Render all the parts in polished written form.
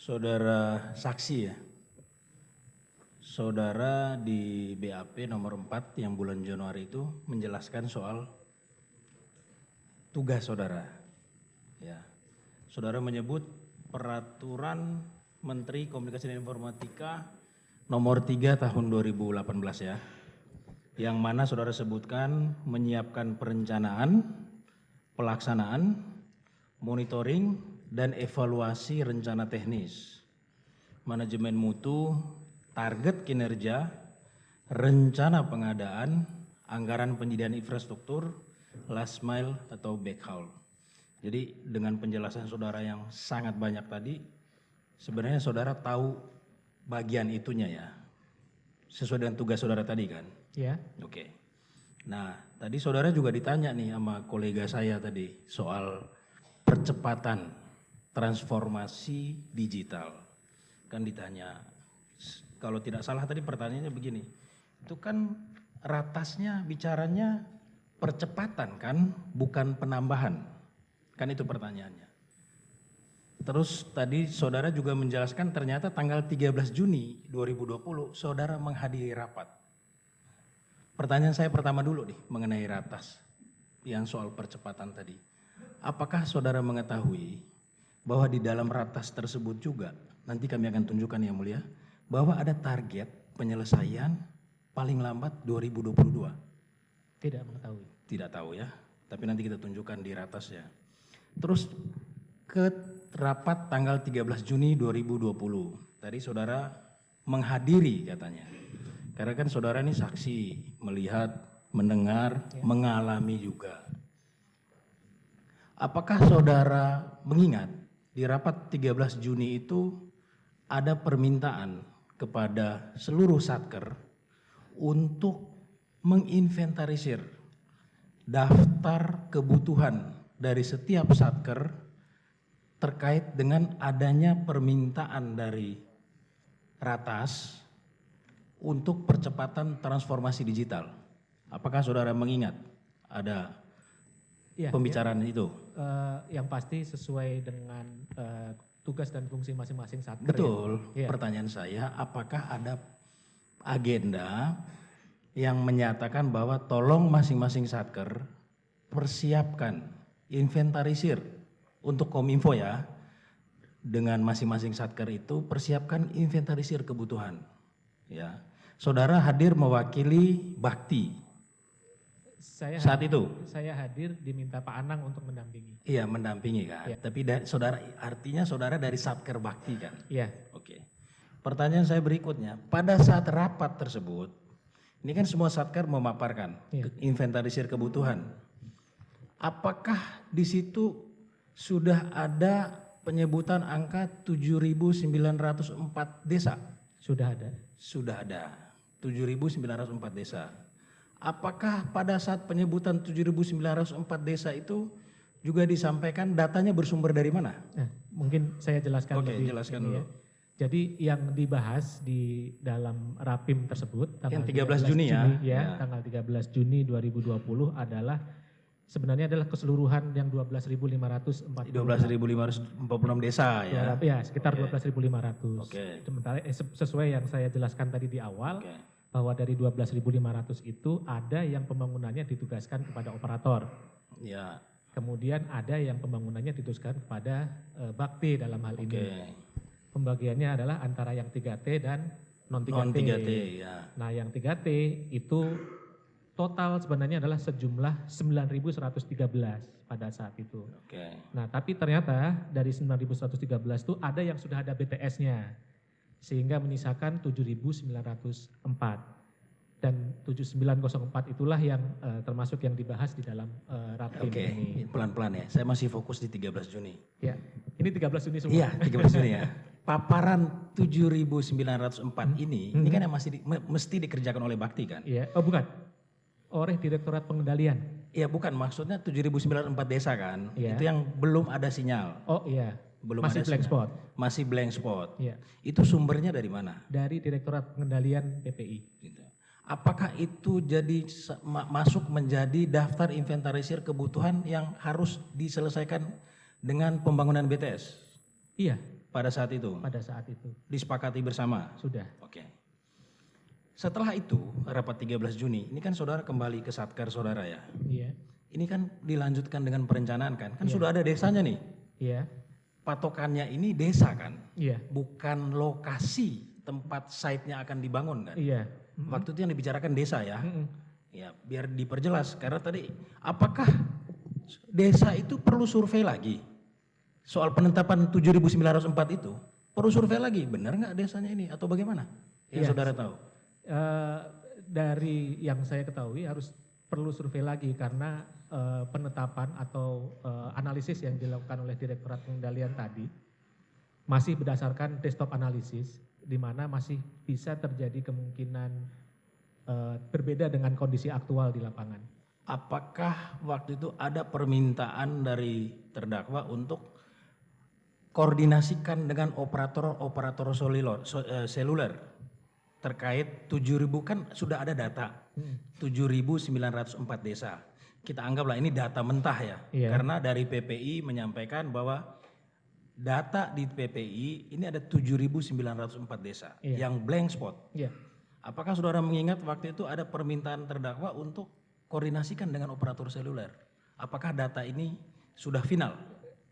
Saudara saksi ya, saudara di BAP nomor 4 yang bulan Januari itu menjelaskan soal tugas saudara. Ya, saudara menyebut peraturan Menteri Komunikasi dan Informatika nomor 3 tahun 2018 ya, yang mana saudara sebutkan menyiapkan perencanaan, pelaksanaan, monitoring, dan evaluasi rencana teknis, manajemen mutu, target kinerja, rencana pengadaan, anggaran penyediaan infrastruktur, last mile atau backhaul. Jadi dengan penjelasan saudara yang sangat banyak tadi, sebenarnya saudara tahu bagian itunya ya, sesuai dengan tugas saudara tadi kan? Ya. Oke. Nah, tadi saudara juga ditanya nih sama kolega saya tadi soal percepatan transformasi digital. Kan ditanya, kalau tidak salah tadi pertanyaannya begini, itu kan ratasnya bicaranya percepatan kan, bukan penambahan. Kan itu pertanyaannya. Terus tadi saudara juga menjelaskan ternyata tanggal 13 Juni 2020 saudara menghadiri rapat. Pertanyaan saya pertama dulu nih mengenai ratas yang soal percepatan tadi. Apakah saudara mengetahui bahwa di dalam ratas tersebut juga, nanti kami akan tunjukkan yang mulia, bahwa ada target penyelesaian paling lambat 2022? Tidak mengetahui. Tidak tahu ya, tapi nanti kita tunjukkan di ratas ya. Terus ke rapat tanggal 13 Juni 2020, tadi saudara menghadiri katanya. Karena kan saudara ini saksi, melihat, mendengar, mengalami juga. Apakah saudara mengingat di rapat 13 Juni itu ada permintaan kepada seluruh satker untuk menginventarisir daftar kebutuhan dari setiap satker terkait dengan adanya permintaan dari ratas untuk percepatan transformasi digital? Apakah saudara mengingat ada pembicaraan itu? Yang pasti sesuai dengan tugas dan fungsi masing-masing satker. Betul. Ya? Pertanyaan saya, apakah ada agenda yang menyatakan bahwa tolong masing-masing satker persiapkan, inventarisir untuk Kominfo ya, dengan masing-masing satker itu persiapkan inventarisir kebutuhan. Ya, saudara hadir mewakili Bakti. Saat itu saya hadir diminta Pak Anang untuk mendampingi. Iya, mendampingi kan. Ya. Tapi saudara, artinya saudara dari Satker Bakti kan? Iya. Oke. Pertanyaan saya berikutnya, pada saat rapat tersebut, ini kan semua Satker memaparkan inventarisir kebutuhan. Apakah di situ sudah ada penyebutan angka 7.904 desa? Sudah ada. Sudah ada. 7.904 desa. Apakah pada saat penyebutan 7.904 desa itu juga disampaikan datanya bersumber dari mana? Nah, mungkin saya jelaskan lebih. Jelaskan dulu. Ya. Jadi yang dibahas di dalam Rapim tersebut tanggal yang 13 Juni ya. Tanggal 13 Juni 2020 adalah sebenarnya adalah keseluruhan yang 12.546 desa ya. Ya, sekitar 12.500. Oke. Sementara sesuai yang saya jelaskan tadi di awal, bahwa dari 12.500 itu ada yang pembangunannya ditugaskan kepada operator. Ya. Kemudian ada yang pembangunannya ditugaskan kepada Bakti dalam hal ini. Pembagiannya adalah antara yang 3T dan non 3T. Ya. Nah, yang 3T itu total sebenarnya adalah sejumlah 9.113 pada saat itu. Nah, tapi ternyata dari 9.113 itu ada yang sudah ada BTS-nya. Sehingga menyisakan 7.904. Dan 7.904 itulah yang termasuk yang dibahas di dalam Rapim ini. Pelan-pelan ya, saya masih fokus di 13 Juni. Ya, ini 13 Juni semua. Iya, 13 Juni ya. Paparan 7.904 ini kan yang mesti dikerjakan oleh Bakti kan? Iya, oh bukan, oleh Direktorat Pengendalian. Iya bukan, maksudnya 7.904 desa kan? Iya. Itu yang belum ada sinyal. Oh iya. Belum masih ada blank sinyal. spot. Masih blank spot. Iya. Itu sumbernya dari mana? Dari Direktorat Pengendalian PPI. Gitu. Apakah itu jadi masuk menjadi daftar inventarisir kebutuhan yang harus diselesaikan dengan pembangunan BTS? Iya. pada saat itu. pada saat itu. Disepakati bersama. Sudah. Oke. Setelah itu, rapat 13 Juni, ini kan saudara kembali ke Satker saudara ya. Iya. Ini kan dilanjutkan dengan perencanaan kan? Kan Iya. sudah ada desanya nih. Iya. Patokannya ini desa kan? Iya. Bukan lokasi tempat site-nya akan dibangun kan? Iya. Waktu itu yang dibicarakan desa ya. Mm-mm. Ya, biar diperjelas karena tadi apakah desa itu perlu survei lagi? Soal penetapan 7.904 itu perlu survei lagi, benar nggak desanya ini atau bagaimana? Yang Iya. saudara tahu? Dari yang saya ketahui harus perlu survei lagi karena penetapan atau analisis yang dilakukan oleh Direktorat Pengendalian tadi masih berdasarkan desktop analisis, di mana masih bisa terjadi kemungkinan berbeda dengan kondisi aktual di lapangan. Apakah waktu itu ada permintaan dari terdakwa untuk koordinasikan dengan operator seluler terkait 7.000 kan sudah ada data 7.904 desa. Kita anggaplah ini data mentah ya, Iya. karena dari PPI menyampaikan bahwa data di PPI ini ada 7.904 desa Iya. yang blank spot. Iya. Apakah saudara mengingat waktu itu ada permintaan terdakwa untuk koordinasikan dengan operator seluler? Apakah data ini sudah final?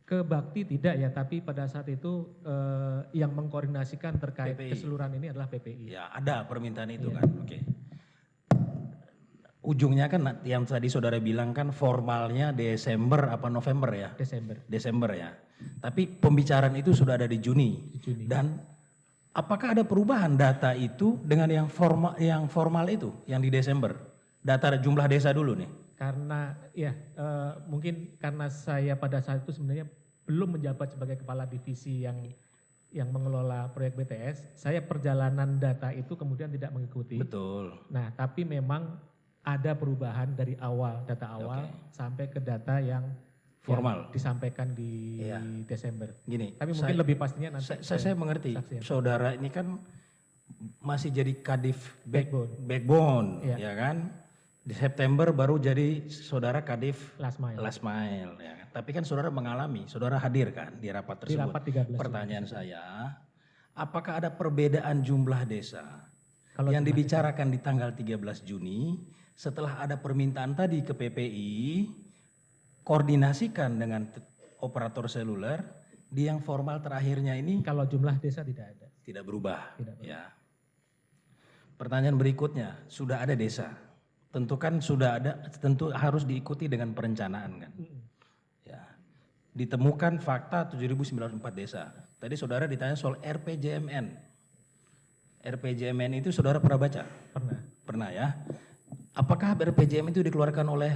Ke Bakti tidak ya, tapi pada saat itu yang mengkoordinasikan terkait PPI. keseluruhan ini adalah PPI. Ya ada permintaan itu Iya. kan, oke. Ujungnya kan yang tadi saudara bilang kan formalnya Desember apa November ya? Desember ya. Tapi pembicaraan itu sudah ada di Juni. Dan apakah ada perubahan data itu dengan yang formal itu yang di Desember? Data jumlah desa dulu nih. Karena ya mungkin karena saya pada saat itu sebenarnya belum menjabat sebagai kepala divisi yang mengelola proyek BTS, saya perjalanan data itu kemudian tidak mengikuti. Betul. Nah, tapi memang ada perubahan dari awal, data awal sampai ke data yang formal yang disampaikan di Desember. Gini, tapi mungkin lebih pastinya nanti. Saya mengerti. saksian. Saudara ini kan masih jadi kadif backbone, Iya. ya kan? Di September baru jadi saudara kadif Last mile. ya kan? Tapi kan saudara mengalami, saudara hadir kan di rapat Di tersebut. rapat 13 Pertanyaan saya, apakah ada perbedaan jumlah desa Kalau yang jumlah dibicarakan di tanggal 13 Juni setelah ada permintaan tadi ke PPI koordinasikan dengan operator seluler di yang formal terakhirnya ini Kalau jumlah desa tidak ada. tidak berubah. Tidak berubah. Ya. Pertanyaan berikutnya, sudah ada desa. Tentu kan sudah ada, tentu harus diikuti dengan perencanaan kan. Ya. Ditemukan fakta 7.094 desa. Tadi saudara ditanya soal RPJMN. RPJMN itu saudara pernah baca? Pernah. Pernah ya. Apakah RPJMN itu dikeluarkan oleh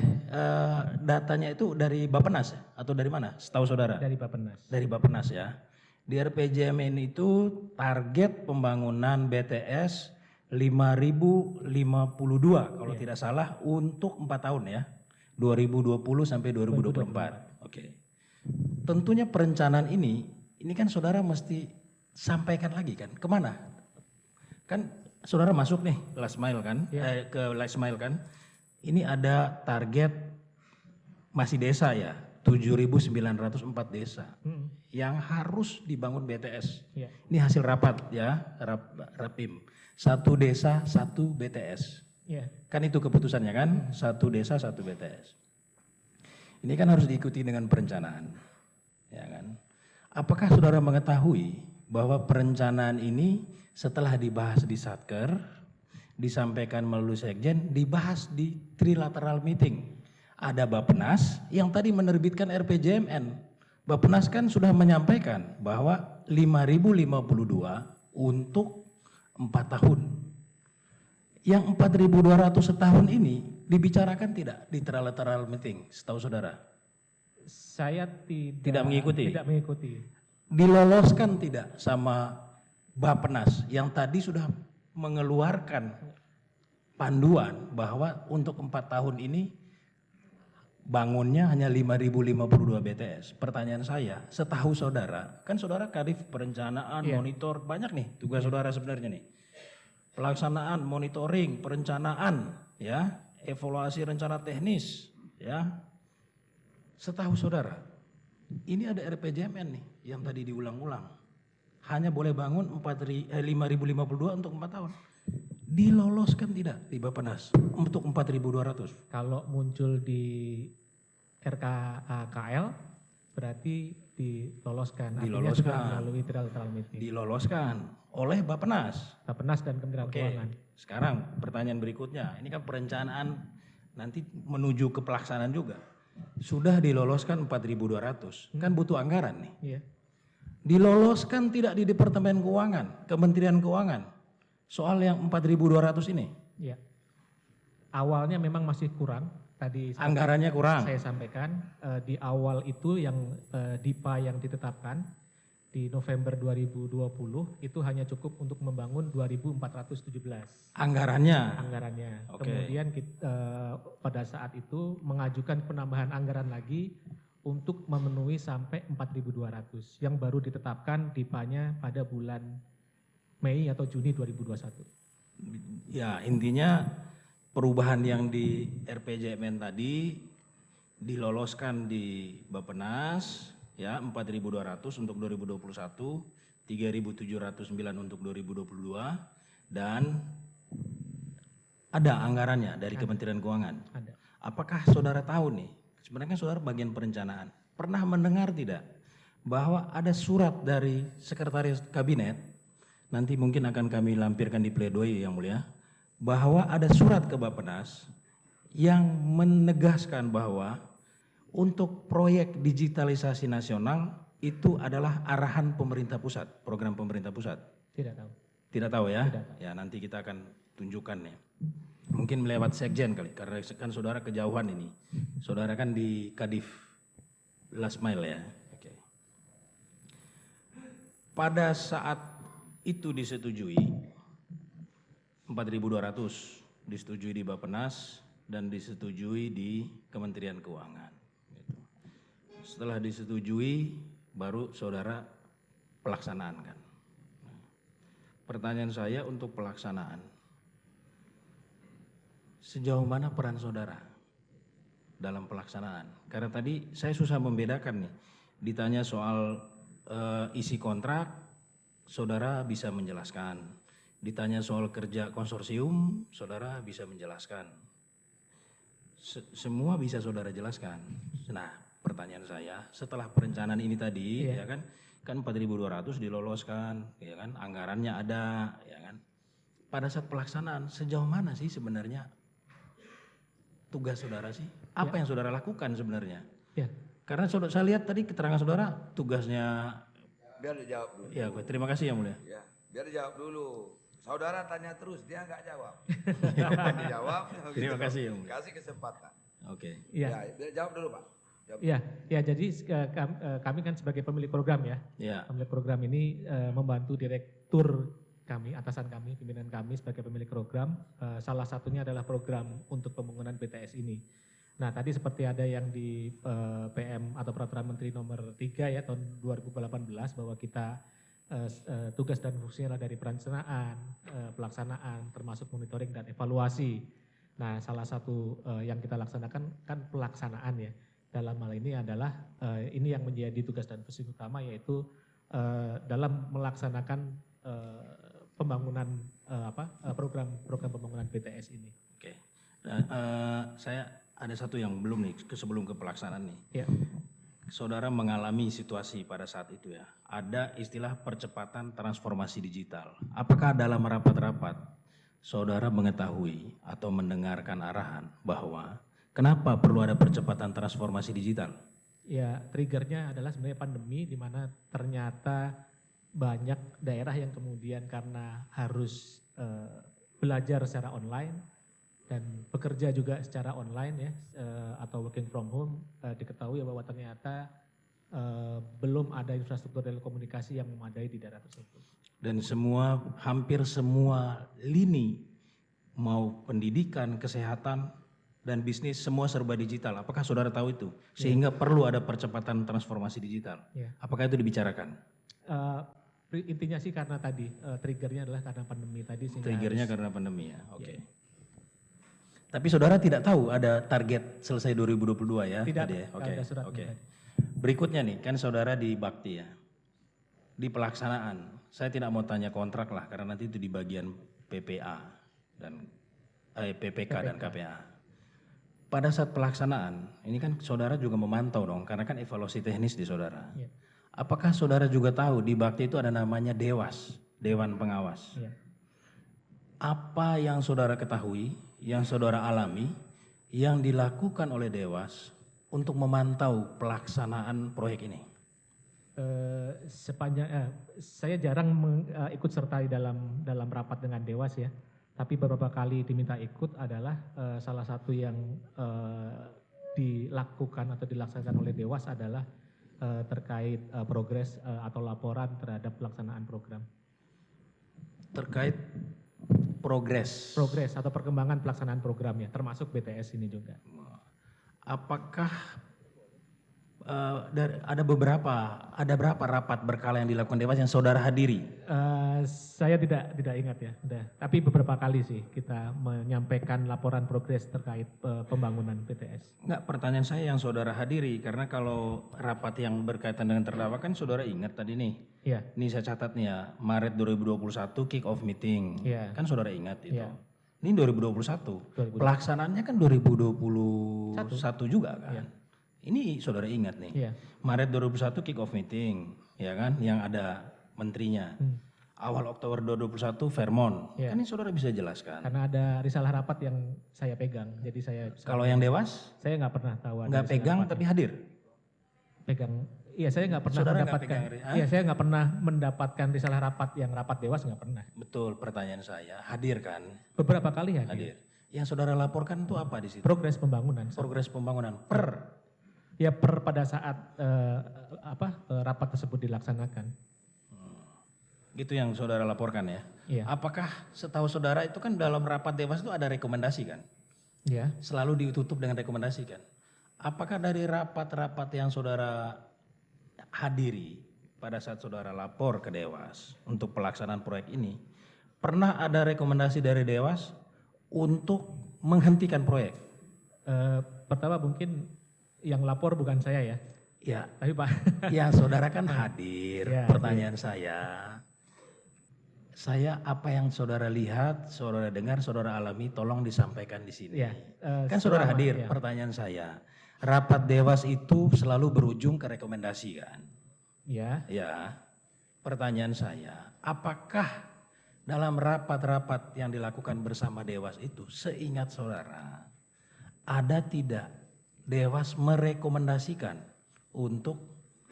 datanya itu dari Bappenas atau dari mana? Setahu saudara? Dari Bappenas. Dari Bappenas ya. Di RPJMN itu target pembangunan BTS 5.052 kalau tidak salah untuk 4 tahun ya. 2020 sampai 2024. Oke. Tentunya perencanaan ini kan saudara mesti sampaikan lagi kan. Kemana? Kan saudara masuk nih last mile kan, ke last mile kan. Ini ada target masih desa ya, 7.904 desa yang harus dibangun BTS. Iya. Ini hasil rapat ya, Rapim. Satu desa, satu BTS. Iya. Kan itu keputusannya kan, satu desa, satu BTS. Ini kan harus diikuti dengan perencanaan. Ya kan? Apakah saudara mengetahui bahwa perencanaan ini setelah dibahas di Satker, disampaikan melalui Sekjen, dibahas di trilateral meeting. Ada Bappenas yang tadi menerbitkan RPJMN. Bappenas kan sudah menyampaikan bahwa 5.052 untuk 4 tahun. Yang 4.200 setahun ini dibicarakan tidak di trilateral meeting, setahu saudara? Saya Tidak mengikuti? Tidak mengikuti. Diloloskan tidak sama Bappenas yang tadi sudah mengeluarkan panduan bahwa untuk 4 tahun ini bangunnya hanya 5.052 BTS. Pertanyaan saya, setahu saudara, kan saudara kadif perencanaan, monitor, banyak nih tugas saudara sebenarnya nih. Pelaksanaan, monitoring, perencanaan, ya, evaluasi rencana teknis, ya. Setahu saudara, ini ada RPJMN nih yang tadi diulang-ulang. hanya boleh bangun 5.052 untuk 4 tahun. Diloloskan tidak di Bappenas untuk 4.200? Kalau muncul di RKKL berarti diloloskan. Artinya sudah melalui trilateral meeting. Diloloskan oleh Bappenas. Bappenas dan Kementerian Keuangan. Sekarang pertanyaan berikutnya, ini kan perencanaan nanti menuju ke pelaksanaan juga. Sudah diloloskan 4.200, kan butuh anggaran nih. Iya. Diloloskan tidak di Departemen Keuangan, Kementerian Keuangan, soal yang 4.200 ini. Iya. Awalnya memang masih kurang. Tadi anggarannya kurang. Saya sampaikan di awal itu yang DIPA yang ditetapkan di November 2020 itu hanya cukup untuk membangun 2.417. Anggarannya. Kemudian pada saat itu mengajukan penambahan anggaran lagi untuk memenuhi sampai 4.200 yang baru ditetapkan DIPA-nya pada bulan Mei atau Juni 2021. Ya, intinya perubahan yang di RPJMN tadi diloloskan di Bappenas ya 4.200 untuk 2021, 3.709 untuk 2022 dan ada anggarannya dari Kementerian Keuangan. Ada. Apakah saudara tahu nih, sebenarnya saudara bagian perencanaan, pernah mendengar tidak bahwa ada surat dari Sekretaris Kabinet, nanti mungkin akan kami lampirkan di pledoi yang mulia, bahwa ada surat ke Bappenas yang menegaskan bahwa untuk proyek digitalisasi nasional itu adalah arahan pemerintah pusat, program pemerintah pusat. Tidak tahu. Tidak tahu ya? Tidak tahu. Ya nanti kita akan tunjukkan ya. Mungkin melewat sekjen kali, karena kan saudara kejauhan ini. Saudara kan di Kadif last mile ya. Oke. Pada saat itu disetujui, 4.200 disetujui di Bappenas dan disetujui di Kementerian Keuangan. Gitu. Setelah disetujui, baru saudara pelaksanaan kan. Pertanyaan saya untuk pelaksanaan, sejauh mana peran saudara dalam pelaksanaan? Karena tadi saya susah membedakan nih, ditanya soal isi kontrak, saudara bisa menjelaskan. Ditanya soal kerja konsorsium, saudara bisa menjelaskan. Semua bisa saudara jelaskan. Nah, pertanyaan saya, setelah perencanaan ini tadi, ya kan 4.200 diloloskan, ya kan, anggarannya ada, ya kan. Pada saat pelaksanaan, sejauh mana sih sebenarnya tugas saudara sih? Apa yang saudara lakukan sebenarnya? Ya. Karena saya lihat tadi keterangan saudara, tugasnya. Biar dijawab dulu. Ya, terima kasih yang mulia. Ya, biar dijawab dulu. Saudara tanya terus, dia nggak jawab. Dijawab. Terima kasih yang mulia. Kasih kesempatan. Oke. Iya. Ya, biar jawab dulu Pak. Jawab. Iya, ya jadi kami kan sebagai pemilik program ya. Ya. Pemilik program ini membantu direktur kami, atasan kami, pimpinan kami sebagai pemilik program. Salah satunya adalah program untuk pembangunan BTS ini. Nah tadi seperti ada yang di PM atau Peraturan Menteri nomor 3 ya tahun 2018 bahwa kita tugas dan fungsinya adalah dari perencanaan, pelaksanaan, termasuk monitoring dan evaluasi. Nah salah satu yang kita laksanakan kan pelaksanaan ya. Dalam hal ini adalah ini yang menjadi tugas dan fungsi utama yaitu dalam melaksanakan pembangunan program pembangunan BTS ini. Oke. Nah, saya ada satu yang belum nih sebelum ke pelaksanaan nih. Ya. Saudara mengalami situasi pada saat itu ya. Ada istilah percepatan transformasi digital. Apakah dalam rapat-rapat saudara mengetahui atau mendengarkan arahan bahwa kenapa perlu ada percepatan transformasi digital? Ya, triggernya adalah sebenarnya pandemi di mana ternyata banyak daerah yang kemudian karena harus belajar secara online dan bekerja juga secara online ya atau working from home, diketahui bahwa ternyata belum ada infrastruktur telekomunikasi yang memadai di daerah tersebut. Dan hampir semua lini mau pendidikan, kesehatan dan bisnis semua serba digital. Apakah saudara tahu itu? Sehingga perlu ada percepatan transformasi digital. Ya. Apakah itu dibicarakan? Intinya sih karena tadi triggernya adalah karena pandemi tadi. Triggernya karena pandemi ya. Oke. Tapi saudara tidak tahu ada target selesai 2022 ya? Tidak tadi ya? ada suratnya. Oke. Berikutnya nih, kan saudara di Bakti ya. di pelaksanaan, saya tidak mau tanya kontrak lah karena nanti itu di bagian PPA dan PPK dan KPA. Pada saat pelaksanaan, ini kan saudara juga memantau dong, karena kan evaluasi teknis di saudara. Iya. Apakah saudara juga tahu di Bakti itu ada namanya Dewas, Dewan Pengawas? Iya. Apa yang saudara ketahui, yang saudara alami, yang dilakukan oleh Dewas untuk memantau pelaksanaan proyek ini? Saya jarang ikut sertai dalam rapat dengan Dewas ya. Tapi beberapa kali diminta ikut adalah salah satu yang dilakukan atau dilaksanakan oleh Dewas adalah terkait progres atau laporan terhadap pelaksanaan program. Terkait progres. Progres atau perkembangan pelaksanaan program ya, termasuk BTS ini juga. Apakah ada berapa rapat berkala yang dilakukan Dewas yang saudara hadiri? Saya tidak ingat ya, tapi beberapa kali sih kita menyampaikan laporan progres terkait pembangunan BTS. Enggak, pertanyaan saya yang saudara hadiri, karena kalau rapat yang berkaitan dengan terdakwa kan saudara ingat tadi nih. Iya. Ini saya catat nih ya, Maret 2021 kick off meeting. Iya. Kan saudara ingat itu. Iya. Ini 2021. Pelaksanaannya kan 2021 juga kan. Iya. Ini saudara ingat nih. Iya. Maret 2021 kick off meeting, ya kan, yang ada menterinya. Awal Oktober 2021 Vermont. Iya. Kan ini saudara bisa jelaskan. Karena ada risalah rapat yang saya pegang, jadi saya Kalau yang Dewas saya nggak pernah tahu ada nggak risalah pegang rapat. tapi hadir. Pegang. Iya, saya nggak pernah Saudara nggak mendapatkan. pegang, Iya, saya nggak pernah mendapatkan risalah rapat yang rapat Dewas, nggak pernah. Betul, pertanyaan saya, hadir kan? Beberapa kali hadir. Hadir. Yang saudara laporkan itu apa di situ? Progres pembangunan. Progres pembangunan Ya pada saat rapat tersebut dilaksanakan. Gitu yang saudara laporkan ya? Iya. Apakah setahu saudara itu kan dalam rapat Dewas itu ada rekomendasi kan? Iya. Selalu ditutup dengan rekomendasi kan? Apakah dari rapat-rapat yang saudara hadiri pada saat saudara lapor ke Dewas untuk pelaksanaan proyek ini, pernah ada rekomendasi dari Dewas untuk menghentikan proyek? Pertama mungkin yang lapor bukan saya ya. Ya, Tapi Pak. ya saudara kan hadir. Ya, Pertanyaan saya apa yang saudara lihat, saudara dengar, saudara alami, tolong disampaikan di sini. Ya, Kan saudara selama- hadir. ya. Pertanyaan saya, rapat Dewas itu selalu berujung ke rekomendasi kan? Ya. Ya. Pertanyaan saya, apakah dalam rapat-rapat yang dilakukan bersama Dewas itu, seingat saudara, ada tidak Dewas merekomendasikan untuk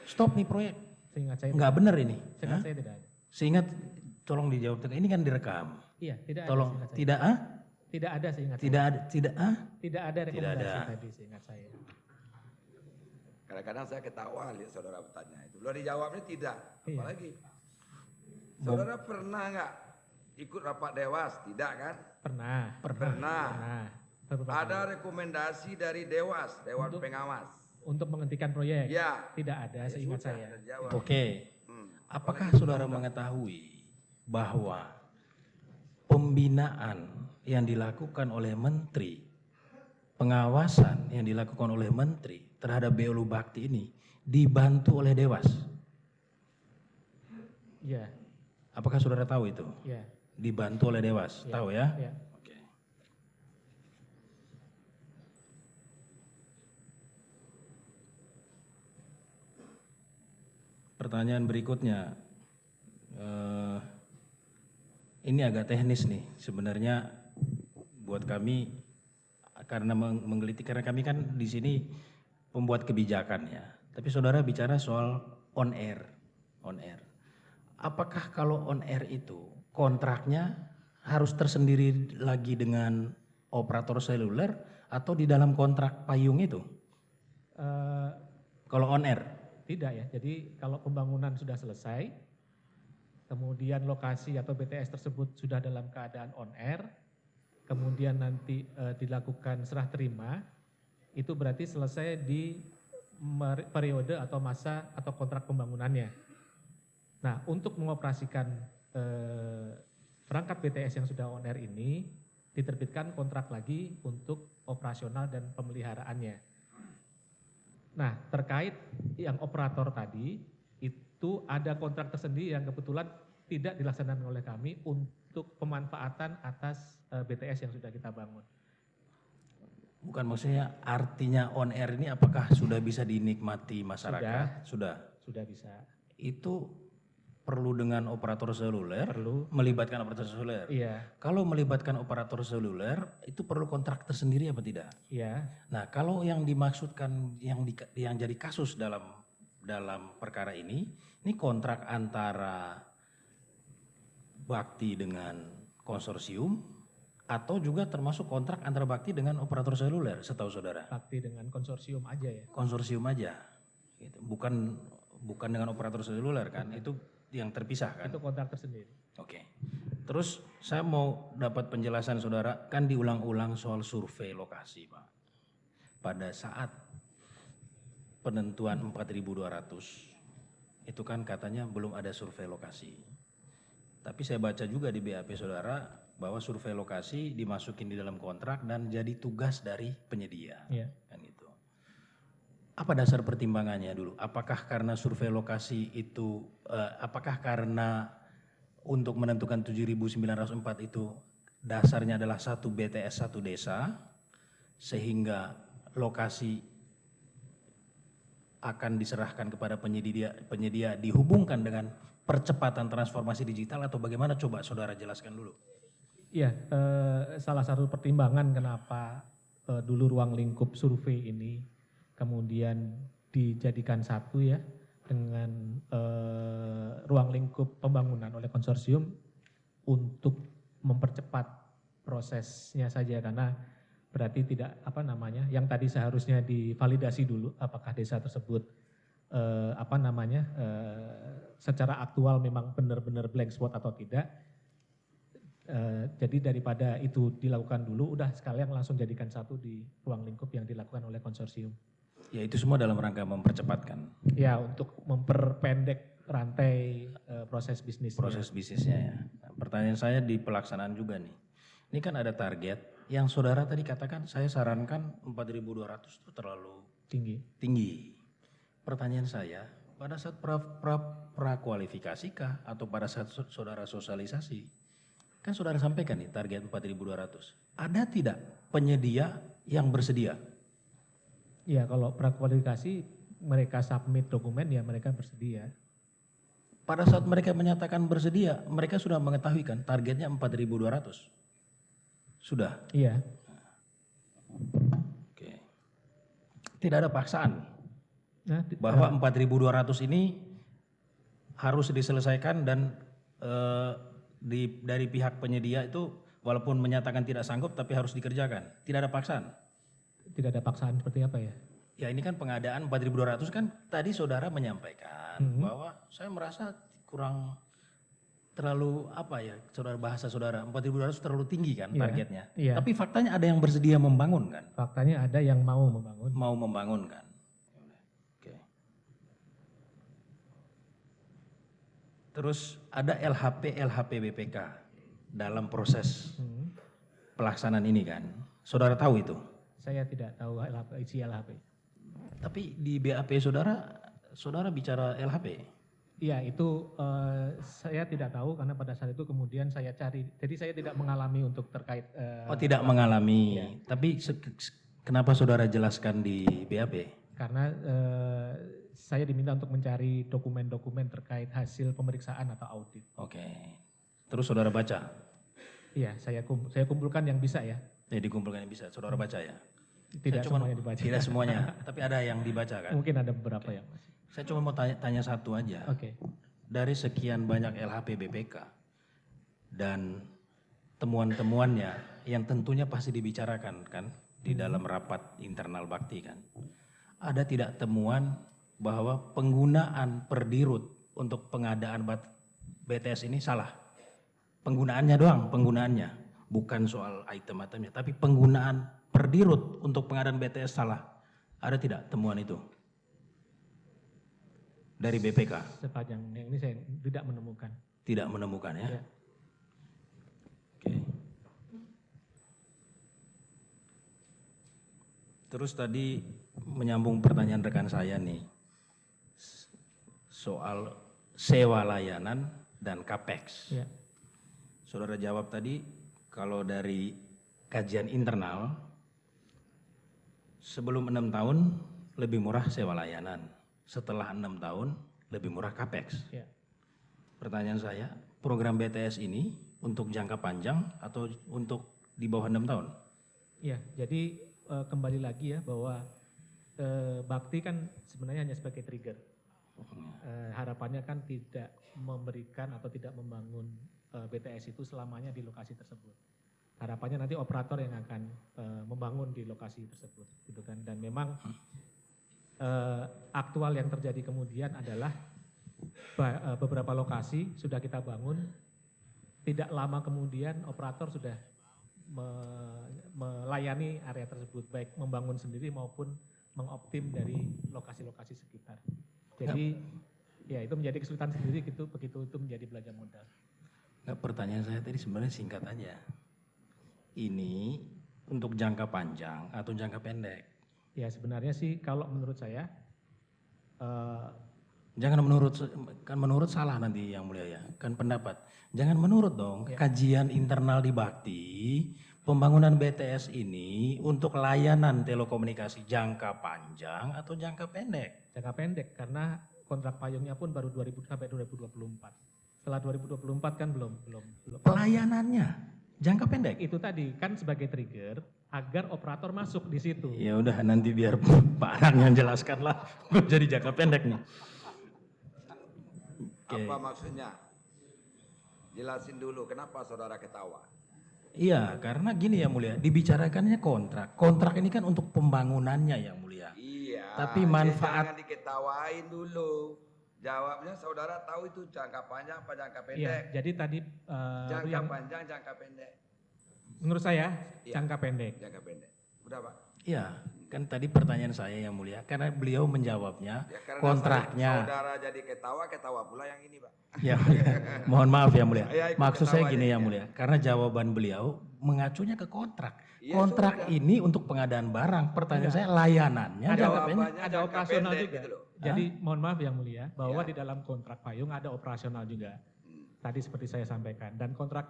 stop nih proyek? Seingat saya. Enggak benar ini. Seingat saya tidak ada. Seingat, tolong dijawab. Ini kan direkam. Iya, tidak Tolong, ada seingat saya. tidak Tidak ada seingat saya. tidak ada, Tidak ada rekomendasi ada. tadi seingat saya. Kadang-kadang saya ketawa lihat saudara bertanya itu. Lo dijawabnya tidak. Iya. Apalagi. Saudara pernah nggak ikut rapat Dewas? Tidak kan? Pernah. Pernah. Beberapa Ada kali. rekomendasi dari Dewas, Dewan Pengawas. Untuk menghentikan proyek. Ya. Tidak ada seingat Sudah, saya. sudah dijawab. Oke. Apakah saudara mengetahui bahwa pembinaan yang dilakukan oleh menteri, pengawasan yang dilakukan oleh menteri terhadap BLU Bakti ini dibantu oleh Dewas? Iya. Apakah saudara tahu itu? Iya. Dibantu oleh Dewas, tahu ya? Iya. Oke. Pertanyaan berikutnya, ini agak teknis nih sebenarnya buat kami karena menggeliti, karena kami kan di sini pembuat kebijakan ya. Tapi saudara bicara soal on air. Apakah kalau on air itu kontraknya harus tersendiri lagi dengan operator seluler atau di dalam kontrak payung itu? Kalau on air? Tidak ya. Jadi kalau pembangunan sudah selesai, kemudian lokasi atau BTS tersebut sudah dalam keadaan on air, kemudian nanti dilakukan serah terima, itu berarti selesai di periode atau masa atau kontrak pembangunannya. Nah, untuk mengoperasikan perangkat BTS yang sudah on air ini, diterbitkan kontrak lagi untuk operasional dan pemeliharaannya. Nah, terkait yang operator tadi, itu ada kontrak tersendiri yang kebetulan tidak dilaksanakan oleh kami untuk pemanfaatan atas BTS yang sudah kita bangun. Bukan, maksudnya artinya on air ini apakah sudah bisa dinikmati masyarakat? Sudah bisa. Itu perlu dengan operator seluler? Perlu. Melibatkan operator seluler? Iya. Kalau melibatkan operator seluler, itu perlu kontrak tersendiri apa tidak? Iya. Nah, kalau yang dimaksudkan yang jadi kasus dalam perkara ini kontrak antara Bakti dengan konsorsium atau juga termasuk kontrak antara Bakti dengan operator seluler, setahu saudara? Bakti dengan konsorsium aja ya. Konsorsium aja, gitu. Bukan dengan operator seluler kan? Itu yang terpisah kan? Itu kontrak tersendiri. Oke. Terus saya mau dapat penjelasan saudara, kan diulang-ulang soal survei lokasi Pak. Pada saat penentuan 4.200, itu kan katanya belum ada survei lokasi. Tapi saya baca juga di BAP saudara bahwa survei lokasi dimasukin di dalam kontrak dan jadi tugas dari penyedia. Iya. Kan gitu. Apa dasar pertimbangannya dulu? Apakah karena survei lokasi itu, apakah karena untuk menentukan 7.904 itu dasarnya adalah satu BTS satu desa, sehingga lokasi akan diserahkan kepada penyedia dihubungkan dengan percepatan transformasi digital, atau bagaimana? Coba saudara jelaskan dulu. Iya, salah satu pertimbangan kenapa dulu ruang lingkup survei ini kemudian dijadikan satu ya dengan ruang lingkup pembangunan oleh konsorsium untuk mempercepat prosesnya saja, karena berarti tidak yang tadi seharusnya divalidasi dulu apakah desa tersebut secara aktual memang benar-benar blank spot atau tidak. Jadi daripada itu dilakukan dulu, udah sekalian langsung jadikan satu di ruang lingkup yang dilakukan oleh konsorsium. Ya itu semua dalam rangka mempercepatkan. Ya, untuk memperpendek rantai proses bisnisnya. Proses bisnisnya ya. Nah, pertanyaan saya di pelaksanaan juga nih. Ini kan ada target yang saudara tadi katakan, saya sarankan 4.200 itu terlalu tinggi. Pertanyaan saya, pada saat prakualifikasikah atau pada saat saudara sosialisasi, kan saudara sampaikan nih target 4.200. Ada tidak penyedia yang bersedia? Ya, kalau prakualifikasi mereka submit dokumen ya mereka bersedia. Pada saat mereka menyatakan bersedia, mereka sudah mengetahui kan targetnya 4.200? Sudah? Iya. Oke. Tidak ada paksaan Nah, bahwa 4.200 ini harus diselesaikan dan dari pihak penyedia itu walaupun menyatakan tidak sanggup tapi harus dikerjakan. Tidak ada paksaan. Tidak ada paksaan seperti apa ya? Ya ini kan pengadaan 4.200 kan tadi saudara menyampaikan bahwa saya merasa kurang terlalu bahasa saudara 4.200 terlalu tinggi kan targetnya. Iya. Tapi faktanya ada yang bersedia membangun kan? Faktanya ada yang mau membangun. Mau membangun kan? Oke. Terus ada LHP BPK dalam proses pelaksanaan ini kan? Saudara tahu itu? Saya tidak tahu isi LHP. Tapi di BAP saudara bicara LHP? Iya, itu saya tidak tahu karena pada saat itu kemudian saya cari. Jadi saya tidak mengalami untuk terkait. Tidak mengalami. Ya. Tapi kenapa saudara jelaskan di BAP? Karena saya diminta untuk mencari dokumen-dokumen terkait hasil pemeriksaan atau audit. Oke. Terus saudara baca? Iya, saya kumpulkan yang bisa ya. Ya, dikumpulkan yang bisa. Saudara baca ya? Tidak semuanya dibaca. Tidak semuanya, tapi ada yang dibaca kan? Mungkin ada beberapa yang masih. Saya cuma mau tanya satu aja. Oke. Dari sekian banyak LHP BPK dan temuan-temuannya yang tentunya pasti dibicarakan kan di dalam rapat internal Bakti kan. Ada tidak temuan bahwa penggunaan per dirut untuk pengadaan BTS ini salah? Penggunaannya doang, penggunaannya. Bukan soal item-itemnya, tapi penggunaan per dirut untuk pengadaan BTS salah. Ada tidak temuan itu? Dari BPK? Sepanjang yang ini saya tidak menemukan. Tidak menemukan ya? Ya. Oke. Terus tadi menyambung pertanyaan rekan saya nih. Soal sewa layanan dan capex. Ya. Saudara jawab tadi kalau dari kajian internal sebelum 6 tahun lebih murah sewa layanan, setelah 6 tahun lebih murah capex. Ya. Pertanyaan saya, program BTS ini untuk jangka panjang atau untuk di bawah 6 tahun? Ya, jadi kembali lagi ya bahwa bakti kan sebenarnya hanya sebagai trigger. Harapannya kan tidak memberikan atau tidak membangun BTS itu selamanya di lokasi tersebut. Harapannya nanti operator yang akan membangun di lokasi tersebut, gitu kan. Dan memang aktual yang terjadi kemudian adalah beberapa lokasi sudah kita bangun, tidak lama kemudian operator sudah melayani area tersebut, baik membangun sendiri maupun mengoptim dari lokasi-lokasi sekitar. Jadi ya itu menjadi kesulitan sendiri gitu, begitu itu menjadi belanja modal. Nah, pertanyaan saya tadi sebenarnya singkat aja. Ini untuk jangka panjang atau jangka pendek? Ya sebenarnya sih kalau menurut saya jangan menurut salah nanti yang mulia ya, kan pendapat. Jangan menurut dong, ya. Kajian internal di Bakti, pembangunan BTS ini untuk layanan telekomunikasi jangka panjang atau jangka pendek? Jangka pendek karena kontrak payungnya pun baru 2000 sampai 2024. Setelah 2024 kan belum. Pelayanannya jangka pendek? Itu tadi kan sebagai trigger agar operator masuk di situ. Ya udah nanti biar Pak Anang yang jelaskan lah, jadi jangka pendek nih. Apa maksudnya? Jelasin dulu kenapa saudara ketawa. Iya, karena gini ya mulia, dibicarakannya kontrak. Kontrak ini kan untuk pembangunannya ya mulia. Iya. Tapi manfaat jangan diketawain dulu. Jawabnya saudara tahu itu jangka panjang apa jangka pendek? Iya, jadi tadi Jangka panjang, jangka pendek. menurut saya Iya. jangka pendek. Jangka pendek. Udah Pak. Iya, kan tadi pertanyaan saya yang mulia, karena beliau menjawabnya Ya, karena kontraknya. saudara jadi ketawa pula yang ini Pak. Ya, mohon maaf ya mulia. Ya, ikut Maksud saya ketawa gini aja, ya ya. mulia, karena jawaban beliau mengacunya ke kontrak. Iya, Kontrak sudah. ini untuk pengadaan barang. Pertanyaan saya layanannya Ada jangka pendek. Jawabannya Ada jangka operasional pendek juga. gitu loh. Jadi mohon maaf yang mulia bahwa Ya. di dalam kontrak payung ada operasional juga. Tadi seperti saya sampaikan dan kontrak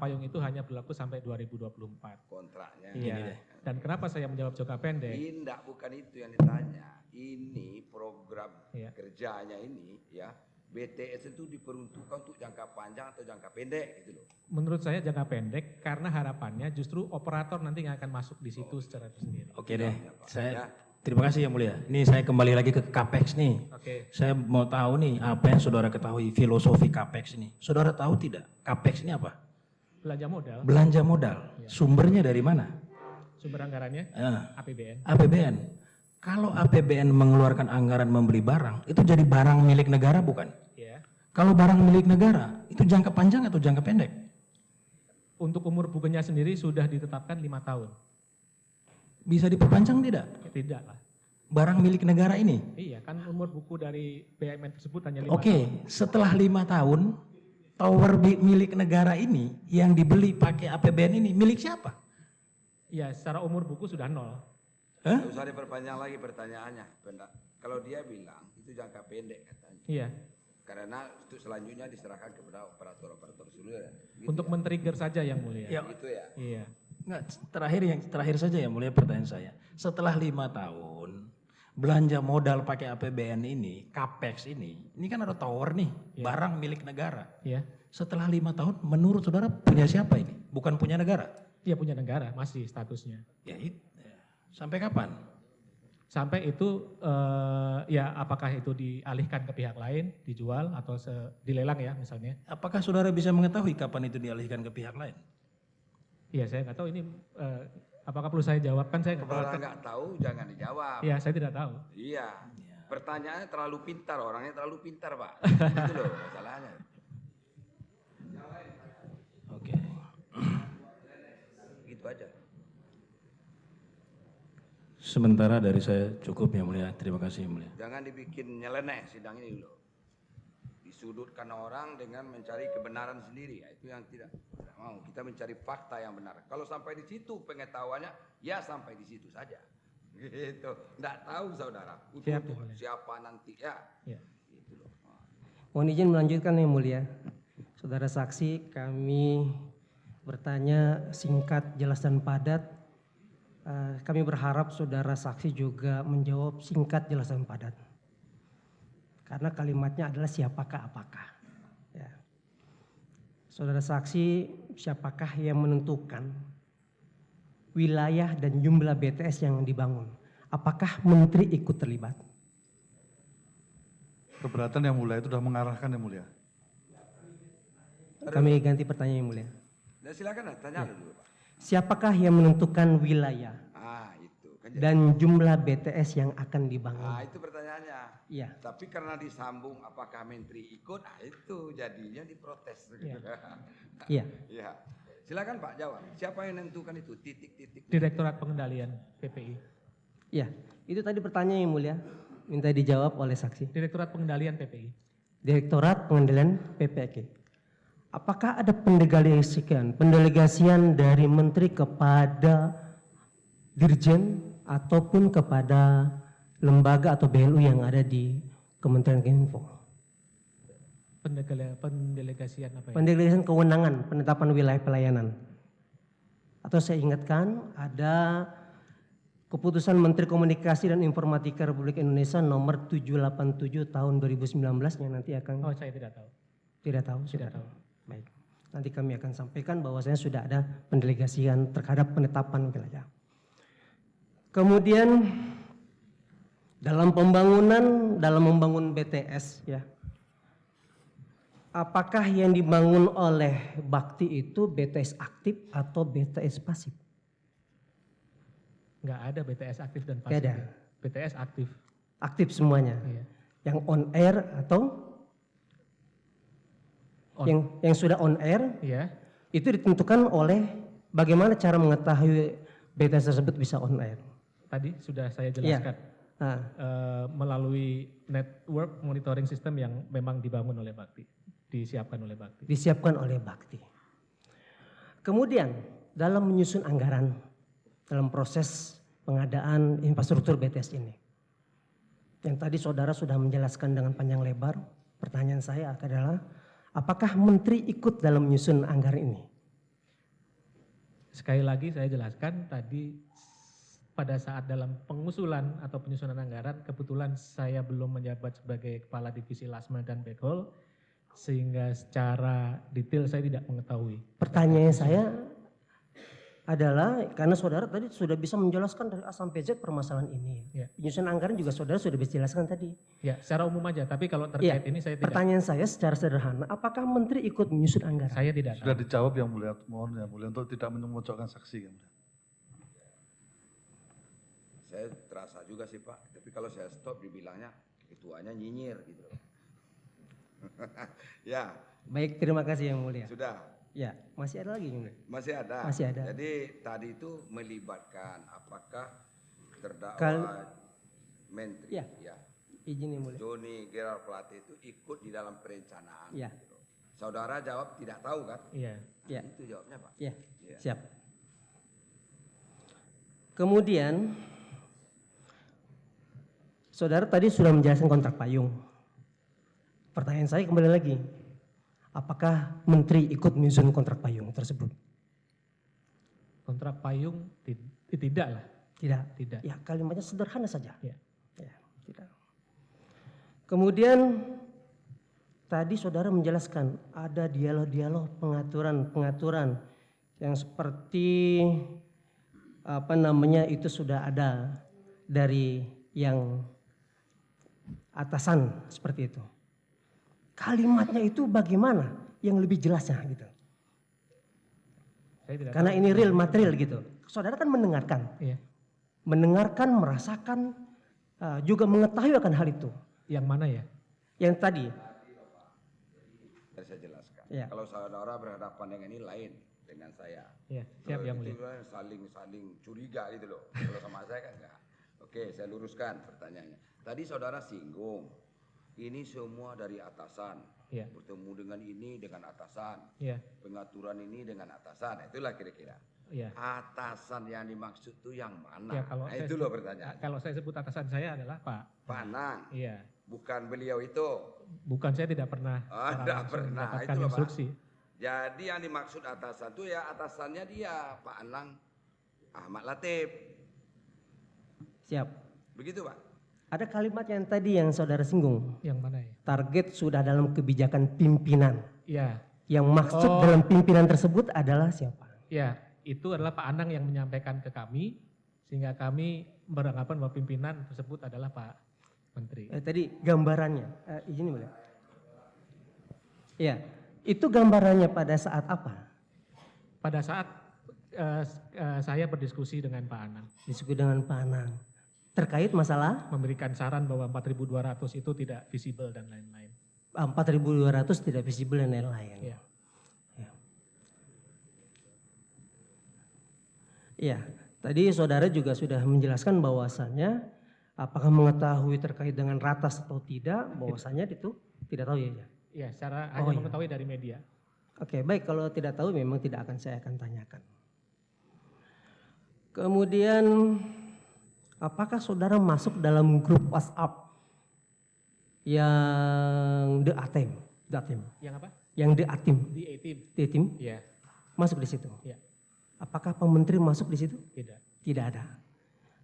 payung itu hanya berlaku sampai 2024. Kontraknya. Iya. Dan kenapa saya menjawab jangka pendek? Tidak, bukan itu yang ditanya. Ini program Iya. kerjanya ini ya. BTS itu diperuntukkan untuk jangka panjang atau jangka pendek gitu loh. Menurut saya jangka pendek karena harapannya justru operator nanti yang akan masuk di situ secara sendiri. Oke deh, Ya, Pak. saya Ya. terima kasih yang mulia. Ini saya kembali lagi ke CAPEX nih. Oke. Saya mau tahu nih apa yang saudara ketahui filosofi CAPEX ini. Saudara tahu tidak CAPEX ini apa? Belanja modal, Belanja modal. Sumbernya dari mana? sumber anggarannya Ah, APBN. APBN. Kalau APBN mengeluarkan anggaran membeli barang, itu jadi barang milik negara bukan? Ya. Kalau barang milik negara, itu jangka panjang atau jangka pendek? Untuk umur bukunya sendiri sudah ditetapkan 5 tahun. Bisa diperpanjang tidak? Tidak lah. Barang milik negara ini? Iya kan umur buku dari BUMN tersebut hanya 5 tahun. Oke, setelah 5 tahun, tower milik negara ini yang dibeli pakai APBN ini milik siapa? Iya secara umur buku sudah 0. Hah? Nggak usah diperpanjang lagi pertanyaannya. Kalau dia bilang itu jangka pendek katanya. Iya. Karena itu selanjutnya diserahkan kepada operator-operator seluruh. Gitu Untuk men-trigger saja yang mulia. Ya, Gitu ya. Iya. enggak, terakhir saja ya mulia pertanyaan saya. Setelah 5 tahun, belanja modal pakai APBN ini, CAPEX ini kan ada tower nih, barang milik negara. Iya. Setelah 5 tahun, menurut saudara punya siapa ini? Bukan punya negara? Iya punya negara masih statusnya. Ya, sampai kapan? Sampai itu ya apakah itu dialihkan ke pihak lain, dijual atau dilelang ya misalnya. Apakah saudara bisa mengetahui kapan itu dialihkan ke pihak lain? Iya saya nggak tahu ini apakah perlu saya jawab kan saya Kalau nggak tahu jangan dijawab. Iya saya tidak tahu. Iya. Pertanyaannya terlalu pintar, orangnya terlalu pintar Pak. Itu loh masalahnya. Oke. Gitu aja. Sementara dari saya cukup ya mulia. Terima kasih yang mulia. Jangan dibikin nyeleneh sidang ini loh. Disudutkan orang dengan mencari kebenaran sendiri. Ya, itu yang tidak mau. Kita mencari fakta yang benar. Kalau sampai di situ pengetahuannya, ya sampai di situ saja. Gitu. Nggak tahu saudara. Siap, Untuk boleh. siapa nanti ya. Ya. Gitu loh. Mohon izin melanjutkan yang mulia. Saudara saksi, kami bertanya singkat, jelas dan padat. Kami berharap saudara saksi juga menjawab singkat, jelas dan padat. Karena kalimatnya adalah siapakah apakah. Ya. Saudara saksi, siapakah yang menentukan wilayah dan jumlah BTS yang dibangun? Apakah menteri ikut terlibat? Keberatan yang mulia itu sudah mengarahkan yang mulia. Kami ganti pertanyaan yang mulia. Ya, silakan tanya dulu Pak. Siapakah yang menentukan wilayah Itu kan dan jumlah BTS yang akan dibangun? itu pertanyaannya. Iya. Tapi karena disambung apakah menteri ikut, itu jadinya diprotes. Iya. Iya. Silakan Pak jawab. Siapa yang menentukan itu? Titik-titik. Direktorat Pengendalian PPI. Iya. Itu tadi pertanyaan yang mulia. Minta dijawab oleh saksi. Direktorat Pengendalian PPI. Direktorat Pengendalian PPK. Apakah ada pendelegasian dari menteri kepada dirjen ataupun kepada lembaga atau BLU yang ada di Kementerian Kominfo? Pendelegasian apa ya? Pendelegasian kewenangan penetapan wilayah pelayanan. Atau saya ingatkan ada Keputusan Menteri Komunikasi dan Informatika Republik Indonesia nomor 787 tahun 2019 yang nanti akan... Oh, saya tidak tahu. Tidak tahu? Tidak tahu. Baik. Nanti kami akan sampaikan bahwasanya sudah ada pendelegasian terhadap penetapan wilayah. Kemudian dalam membangun BTS ya. Apakah yang dibangun oleh Bakti itu BTS aktif atau BTS pasif? Nggak ada BTS aktif dan Nggak pasif. ada. Ya. BTS aktif. Aktif semuanya. Iya. Yang on air atau yang sudah on air Iya. itu ditentukan oleh bagaimana cara mengetahui BTS tersebut bisa on air. Tadi sudah saya jelaskan. Nah, Melalui network monitoring system yang memang dibangun oleh Bakti. Disiapkan oleh Bakti. disiapkan oleh Bakti. Kemudian dalam menyusun anggaran dalam proses pengadaan infrastruktur BTS ini. Yang tadi saudara sudah menjelaskan dengan panjang lebar. Pertanyaan saya adalah apakah menteri ikut dalam menyusun anggaran ini? Sekali lagi saya jelaskan tadi pada saat dalam pengusulan atau penyusunan anggaran kebetulan saya belum menjabat sebagai Kepala Divisi Lasma dan Backhaul sehingga secara detail saya tidak mengetahui. Pertanyaan saya adalah karena saudara tadi sudah bisa menjelaskan dari A sampai Z permasalahan ini. Ya. Penyusunan anggaran juga saudara sudah bisa jelaskan tadi. Ya, secara umum aja, tapi kalau terkait ini saya tidak. Pertanyaan saya secara sederhana, apakah menteri ikut menyusun anggaran? Saya tidak Sudah tahu. dijawab yang mulia, mohon yang mulia untuk tidak memojokkan saksi. Yang mulia. Saya terasa juga sih Pak, tapi kalau saya stop dibilangnya ketuanya nyinyir gitu. Ya. Baik, terima kasih yang mulia. Sudah. Ya, masih ada lagi yang mulia? Masih ada. Masih ada. Jadi tadi itu melibatkan apakah terdakwa menteri Ya. Izin yang mulia. Joni Gerard Plate itu ikut di dalam perencanaan. Ya. Gitu. Saudara jawab tidak tahu kan? Iya. Ya. Itu jawabnya Pak. Ya, Ya. siap. Kemudian saudara tadi sudah menjelaskan kontrak payung. Pertanyaan saya kembali lagi, apakah menteri ikut menyusun kontrak payung tersebut? Kontrak payung tidak lah. Tidak. Tidak. Ya, kalimatnya sederhana saja. Ya. Ya, tidak. Kemudian tadi saudara menjelaskan ada dialog-dialog pengaturan yang seperti itu sudah ada dari yang atasan seperti itu. Kalimatnya itu bagaimana yang lebih jelasnya gitu. Saya tidak Karena tahu. ini real material gitu. Saudara kan mendengarkan. Iya. Mendengarkan, merasakan, juga mengetahui akan hal itu. Yang mana ya? Yang tadi. Saya jelaskan. Ya. Kalau saudara berhadapan dengan ini lain dengan saya. Iya, siap Kalau yang itu mulia. kan saling curiga gitu loh. Kalau sama saya kan enggak. Oke, saya luruskan pertanyaannya. Tadi saudara singgung, ini semua dari atasan. Iya. Bertemu dengan ini dengan atasan. Iya. Pengaturan ini dengan atasan. Nah, itulah kira-kira. Iya. Atasan yang dimaksud itu yang mana? Ya, kalau Nah, saya itu loh pertanyaan. Kalau saya sebut atasan saya adalah Pak Pak Anang. Iya. Bukan beliau itu. Bukan, saya tidak pernah Tidak langsung pernah. mendapatkan Itu loh, Pak. instruksi. Jadi yang dimaksud atasan itu ya atasannya dia, Pak Anang Ahmad Latif. Siap. Begitu, Pak. Ada kalimat yang tadi yang saudara singgung. Yang mana ya? Target sudah dalam kebijakan pimpinan. Iya, Yang maksud dalam pimpinan tersebut adalah siapa? ya, itu adalah Pak Anang yang menyampaikan ke kami, sehingga kami beranggapan bahwa pimpinan tersebut adalah Pak Menteri. Tadi gambarannya, izin boleh? Iya, itu gambarannya pada saat apa? Pada saat saya berdiskusi dengan Pak Anang, Diskusi dengan Pak Anang. Terkait masalah memberikan saran bahwa 4.200 itu tidak visible dan lain-lain. 4.200 tidak visible dan lain-lain. Iya. Ya. Iya, tadi saudara juga sudah menjelaskan bahwasannya apakah mengetahui terkait dengan ratas atau tidak, bahwasannya itu tidak tahu ya. Iya, secara hanya mengetahui dari media. Oke, baik, kalau tidak tahu memang tidak akan saya akan tanyakan. Kemudian apakah saudara masuk dalam grup WhatsApp yang The Atem? Yang apa? Yang The Atem. Di A-Team? The Team Iya, masuk di situ. iya, Apakah Pak Menteri masuk di situ? tidak. Tidak ada.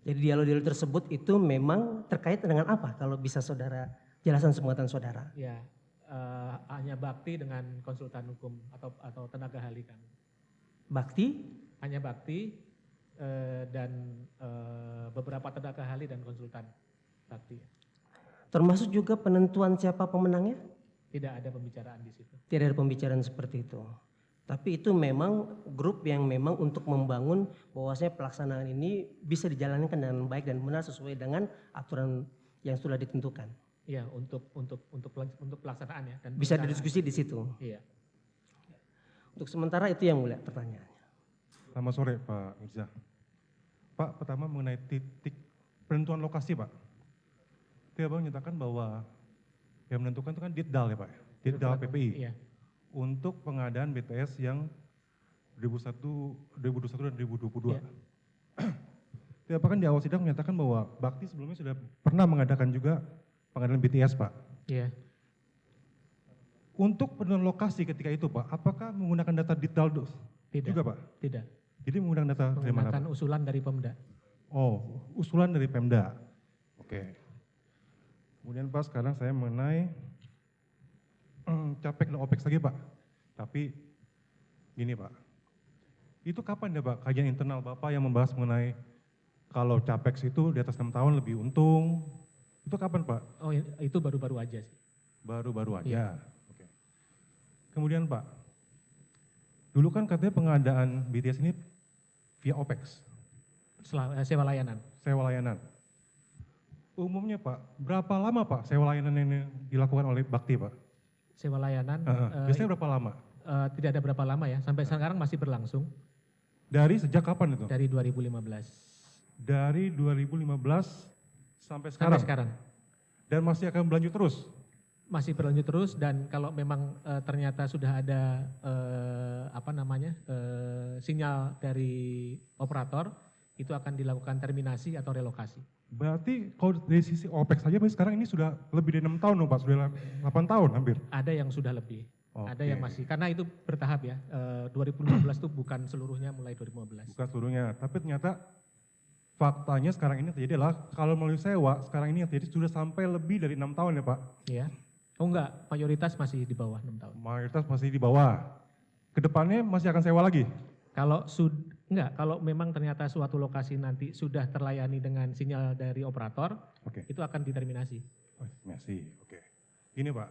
Jadi dialog-dialog tersebut itu memang terkait dengan apa? Kalau bisa saudara jelaskan semuatan saudara. Ya, hanya bakti dengan konsultan hukum atau tenaga ahli kami. Bakti, Hanya bakti dan beberapa tenaga ahli dan konsultan bakti. termasuk juga penentuan siapa pemenangnya? Tidak ada pembicaraan di situ. Tidak ada pembicaraan seperti itu. Tapi itu memang grup yang memang untuk membangun bahwasanya pelaksanaan ini bisa dijalankan dengan baik dan benar sesuai dengan aturan yang sudah ditentukan. Iya, untuk pelaksanaan ya. Dan Bisa perencanaan. didiskusi di situ. Iya. Untuk sementara itu yang mulia pertanyaannya. Selamat sore Pak Mirza. Pak, pertama mengenai titik penentuan lokasi Pak. Tadi Abang menyatakan bahwa yang menentukan itu kan Ditdal ya Pak, Ditdal PPI. Iya. Untuk pengadaan BTS yang 2021 dan 2022. Iya. Tadi Abang kan di awal sidang menyatakan bahwa Bakti sebelumnya sudah pernah mengadakan juga pengadaan BTS Pak. Iya. Untuk penentuan lokasi ketika itu Pak, apakah menggunakan data Ditdal Tidak. juga Pak? Tidak. Jadi menggunakan data dari mana Pak? Menggunakan usulan dari Pemda. Oh, usulan dari Pemda. Oke. Kemudian Pak, sekarang saya mengenai Capek dan OPEX lagi Pak. Tapi gini Pak, itu kapan ya Pak kajian internal Bapak yang membahas mengenai kalau Capex itu di atas 6 tahun lebih untung, itu kapan Pak? Oh, itu baru-baru aja sih. Baru-baru aja. Iya. Oke. Kemudian Pak, dulu kan katanya pengadaan BTS ini via OPEX, Sewa layanan. sewa layanan. Umumnya Pak, berapa lama Pak sewa layanan ini dilakukan oleh Bakti Pak? Sewa layanan Biasanya berapa lama? tidak ada berapa lama ya, sampai sekarang masih berlangsung Dari sejak kapan itu? dari 2015 Dari 2015 sampai sekarang? sampai sekarang. Dan masih akan berlanjut terus? Masih berlanjut terus, dan kalau memang ternyata sudah ada sinyal dari operator, itu akan dilakukan terminasi atau relokasi. Berarti kalau dari sisi OPEX saja sekarang ini sudah lebih dari 6 tahun loh Pak, sudah 8 tahun hampir? Ada yang sudah lebih, ada yang Oke. masih, karena itu bertahap ya. 2015 itu bukan seluruhnya mulai 2015. Bukan seluruhnya, tapi ternyata faktanya sekarang ini terjadi adalah kalau melalui sewa, sekarang ini yang terjadi sudah sampai lebih dari 6 tahun ya Pak? Iya. Oh enggak, mayoritas masih di bawah 6 tahun. Mayoritas masih di bawah. Kedepannya masih akan sewa lagi? Kalau memang ternyata suatu lokasi nanti sudah terlayani dengan sinyal dari operator, Oke. itu akan diterminasi. Oh, masih, oke. Gini Pak,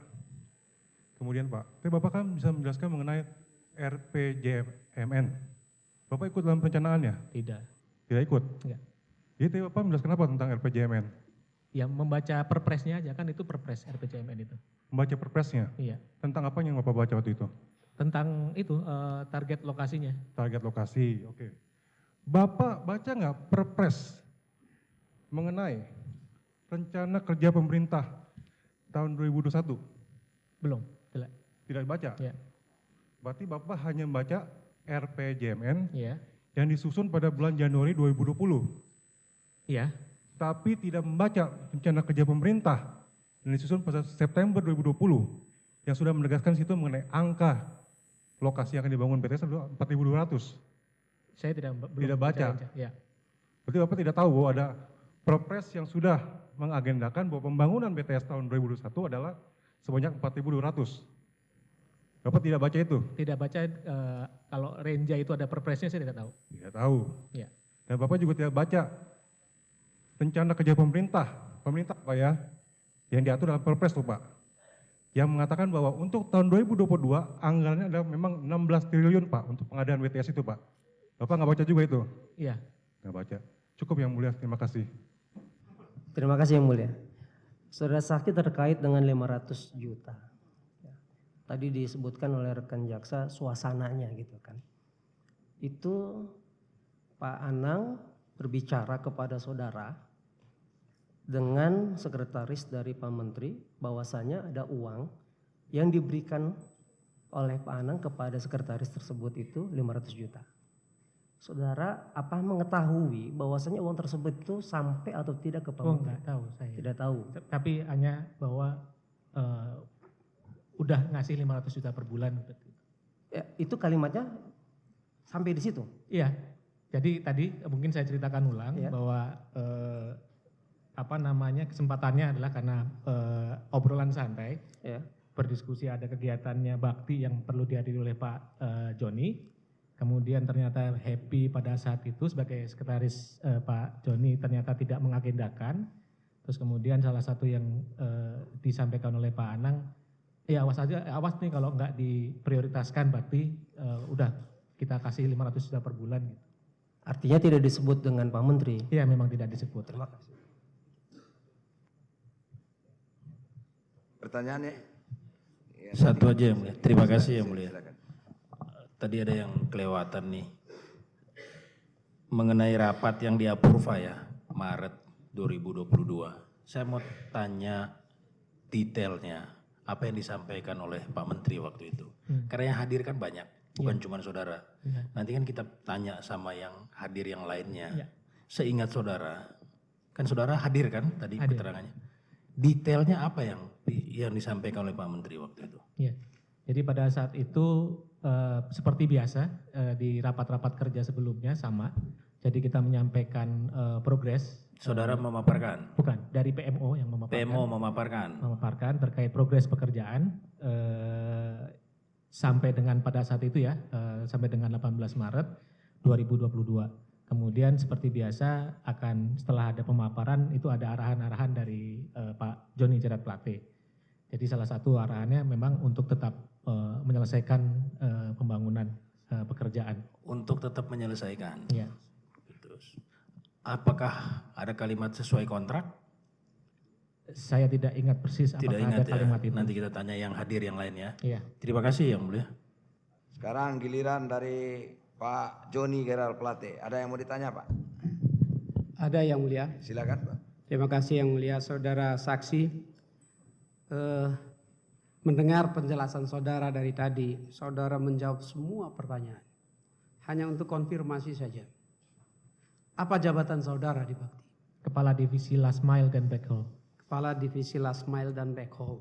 kemudian Pak, tapi Bapak kan bisa menjelaskan mengenai RPJMN. Bapak ikut dalam perencanaannya? Tidak. Tidak ikut? Enggak. Jadi tadi Bapak menjelaskan apa tentang RPJMN? Ya membaca perpresnya aja, kan itu perpres RPJMN itu. Membaca perpresnya? Iya. Tentang apa yang Bapak baca waktu itu? Tentang itu target lokasinya. Target lokasi, oke. Bapak baca nggak perpres mengenai rencana kerja pemerintah tahun 2021? Belum, tidak. Tidak dibaca? Ya. Berarti Bapak hanya membaca RPJMN Iya. yang disusun pada bulan Januari 2020. Iya. Tapi tidak membaca rencana kerja pemerintah dan disusun pada September 2020 yang sudah menegaskan situ mengenai angka lokasi yang akan dibangun BTS adalah 4.200. Saya belum Tidak baca. Ya. Berarti Bapak tidak tahu bahwa ada Perpres yang sudah mengagendakan bahwa pembangunan BTS tahun 2021 adalah sebanyak 4.200. Bapak tidak baca itu? Tidak baca, kalau Renja itu ada perpresnya saya tidak tahu. Tidak tahu. Ya. Dan Bapak juga tidak baca rencana kerja pemerintah Pak ya, yang diatur dalam Perpres tuh Pak. Yang mengatakan bahwa untuk tahun 2022 anggarannya adalah memang 16 triliun Pak untuk pengadaan BTS itu Pak. Bapak nggak baca juga itu? Iya. Nggak baca. Cukup Yang Mulia, terima kasih. Terima kasih Yang Mulia. Saudara saksi terkait dengan 500 juta. Tadi disebutkan oleh rekan jaksa suasananya gitu kan. Itu Pak Anang berbicara kepada saudara dengan sekretaris dari Pak Menteri bahwasanya ada uang yang diberikan oleh Pak Anang kepada sekretaris tersebut itu 500 juta. Saudara apa mengetahui bahwasanya uang tersebut itu sampai atau tidak ke Pak Menteri? Enggak tahu saya. Tidak tahu. Tapi hanya bahwa udah ngasih 500 juta per bulan. Ya, itu kalimatnya sampai di situ. Iya. Jadi tadi mungkin saya ceritakan ulang Ya. bahwa kesempatannya adalah karena obrolan santai, Ya. berdiskusi, ada kegiatannya bakti yang perlu dihadiri oleh Pak Joni. Kemudian ternyata happy pada saat itu sebagai sekretaris Pak Joni ternyata tidak mengagendakan. Terus kemudian salah satu yang disampaikan oleh Pak Anang, ya awas nih kalau nggak diprioritaskan bakti, udah kita kasih 500 juta per bulan gitu. Artinya tidak disebut dengan Pak Menteri. Iya memang tidak disebut. Terima kasih. Pertanyaannya? Ya, Satu aja Yang Mulia. Terima kasih Yang Mulia. Silakan. Tadi ada yang kelewatan nih. Mengenai rapat yang diapurva ya, Maret 2022. Saya mau tanya detailnya, apa yang disampaikan oleh Pak Menteri waktu itu. Karena yang hadir kan banyak, bukan cuma saudara. Nanti kan kita tanya sama yang hadir yang lainnya. Seingat saudara, kan saudara hadir kan tadi keterangannya. Detailnya apa yang disampaikan oleh Pak Menteri waktu itu? Iya. Jadi pada saat itu seperti biasa di rapat-rapat kerja sebelumnya sama. Jadi kita menyampaikan progres. Saudara memaparkan? Bukan, dari PMO yang memaparkan. PMO memaparkan? Memaparkan terkait progres pekerjaan sampai dengan pada saat itu ya, sampai dengan 18 Maret 2022. Kemudian seperti biasa akan setelah ada pemaparan itu ada arahan-arahan dari Pak Joni Jerat Plate. Jadi salah satu arahannya memang untuk tetap menyelesaikan pembangunan pekerjaan. Untuk tetap menyelesaikan? Iya. Terus, apakah ada kalimat sesuai kontrak? Saya tidak ingat persis Tidak apakah ingat ada kalimat ya, itu. nanti kita tanya yang hadir yang lain ya. Iya. Terima kasih Yang Mulia. Sekarang giliran dari Pak Joni Jerat Plate. Ada yang mau ditanya Pak? Ada Yang Mulia. Silakan Pak. Terima kasih Yang Mulia. Saudara saksi, mendengar penjelasan saudara dari tadi, saudara menjawab semua pertanyaan. Hanya untuk konfirmasi saja. Apa jabatan saudara di Bakti? Kepala Divisi Last Mile dan Backhaul. Kepala Divisi Last Mile dan Backhaul.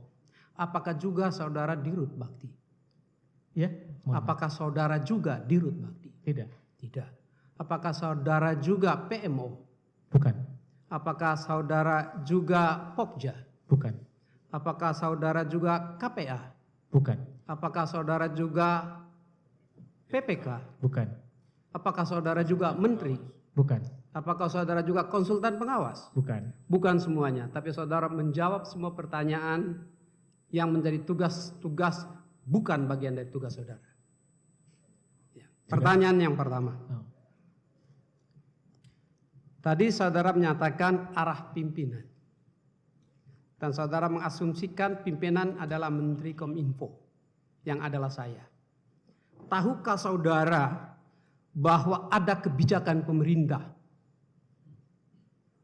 Apakah juga saudara Dirut Bakti? Ya. Apakah saudara juga Dirut Bakti? Tidak. Tidak. Apakah saudara juga PMO? Bukan. Apakah saudara juga Pokja? Bukan. Apakah saudara juga KPA? Bukan. Apakah saudara juga PPK? Bukan. Apakah saudara juga menteri? Bukan. Apakah saudara juga konsultan pengawas? Bukan. Bukan semuanya, tapi saudara menjawab semua pertanyaan yang menjadi tugas-tugas bukan bagian dari tugas saudara. Ya. Pertanyaan yang pertama. Oh. Tadi saudara menyatakan arah pimpinan. Dan saudara mengasumsikan pimpinan adalah Menteri Kominfo, yang adalah saya. Tahukah saudara bahwa ada kebijakan pemerintah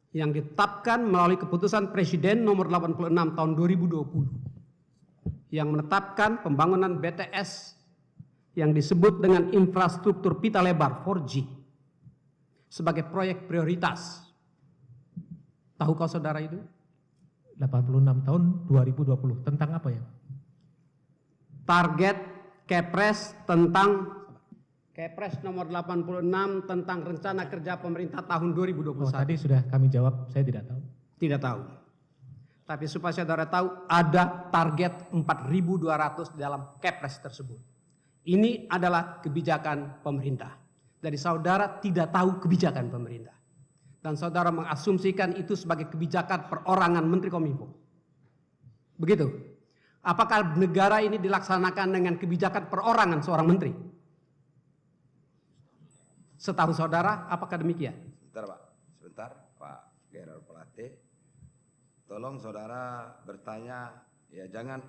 yang ditetapkan melalui keputusan Presiden nomor 86 tahun 2020 yang menetapkan pembangunan BTS yang disebut dengan infrastruktur pita lebar 4G sebagai proyek prioritas. Tahukah saudara itu? 86 tahun 2020. Tentang apa ya? Target Kepres tentang Kepres nomor 86 tentang rencana kerja pemerintah tahun 2021. Oh, tadi sudah kami jawab, saya tidak tahu. Tidak tahu. Tapi supaya saudara tahu, ada target 4.200 dalam Kepres tersebut. Ini adalah kebijakan pemerintah. Jadi saudara tidak tahu kebijakan pemerintah. Dan saudara mengasumsikan itu sebagai kebijakan perorangan Menteri Kominfo. Begitu. Apakah negara ini dilaksanakan dengan kebijakan perorangan seorang menteri? Setahu saudara, apakah demikian? Sebentar Pak, sebentar Pak Gerard Plate. Tolong saudara bertanya, ya jangan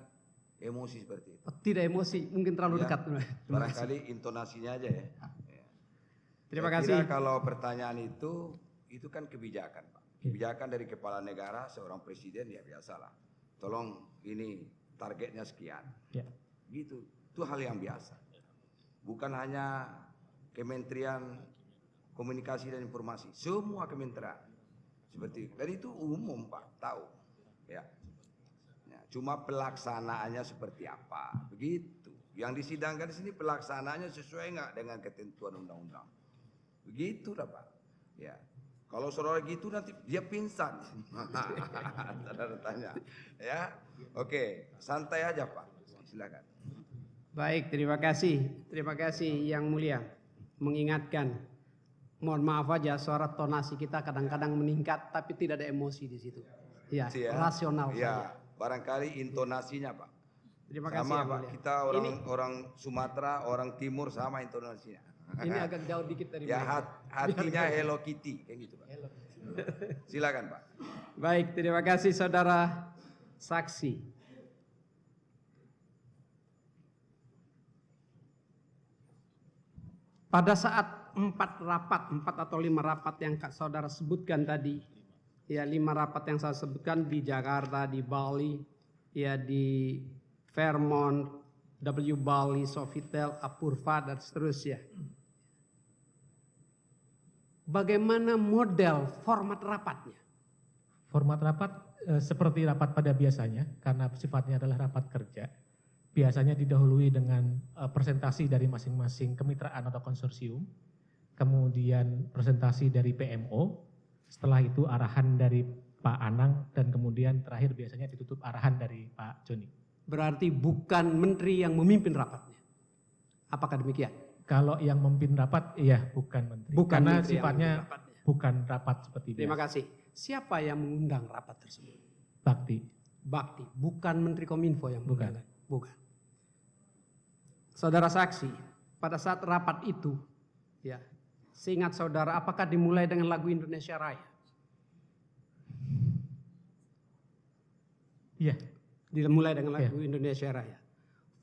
emosi seperti itu. Tidak emosi, mungkin terlalu Ya, dekat. barangkali intonasinya aja ya. Terima Saya kasih. kira kalau pertanyaan itu kan kebijakan Pak. Kebijakan dari kepala negara, seorang presiden ya biasalah. Tolong ini targetnya sekian. Ya. Gitu, itu hal yang biasa. Bukan hanya Kementerian Komunikasi dan Informasi, semua kementerian seperti itu. Dan itu umum Pak, tahu. Ya. Ya, cuma pelaksanaannya seperti apa, begitu. Yang disidangkan di sini pelaksanaannya sesuai nggak dengan ketentuan undang-undang. Begitu lah Pak. Ya. Kalau saudara gitu nanti dia pingsan. Saudara tanya. Ya. Oke, santai aja Pak. Silakan. Baik, terima kasih. Terima kasih Yang Mulia. Mengingatkan, mohon maaf aja suara tonasi kita kadang-kadang meningkat tapi tidak ada emosi di situ. Ya, rasional Ya, saja. barangkali intonasinya Pak. Terima kasih Sama Yang Pak, Mulia. kita orang Sumatera, orang Timur sama intonasinya. Ini agak jauh dikit dari Ya mereka. hatinya Hello Kitty, kayak gitu Pak. Silakan Pak. Baik, terima kasih saudara saksi. Pada saat 4 atau 5 rapat yang saudara sebutkan tadi, ya 5 rapat yang saya sebutkan di Jakarta, di Bali, ya di Fairmont, W Bali, Sofitel, Apurva dan seterusnya. Bagaimana model format rapatnya? Format rapat seperti rapat pada biasanya, karena sifatnya adalah rapat kerja. Biasanya didahului dengan presentasi dari masing-masing kemitraan atau konsorsium, kemudian presentasi dari PMO, setelah itu arahan dari Pak Anang, dan kemudian terakhir biasanya ditutup arahan dari Pak Joni. Berarti bukan menteri yang memimpin rapatnya. Apakah demikian? Kalau yang memimpin rapat, iya bukan menteri. Bukan karena menteri yang sifatnya memimpin rapatnya. bukan rapat seperti Terima biasa. kasih. Siapa yang mengundang rapat tersebut? Bakti. Bakti, bukan Menteri Kominfo yang Bukan. mengundang. Bukan. Saudara saksi, pada saat rapat itu, ya, seingat saudara, apakah dimulai dengan lagu Indonesia Raya? Iya. Dimulai dengan lagu Indonesia Raya.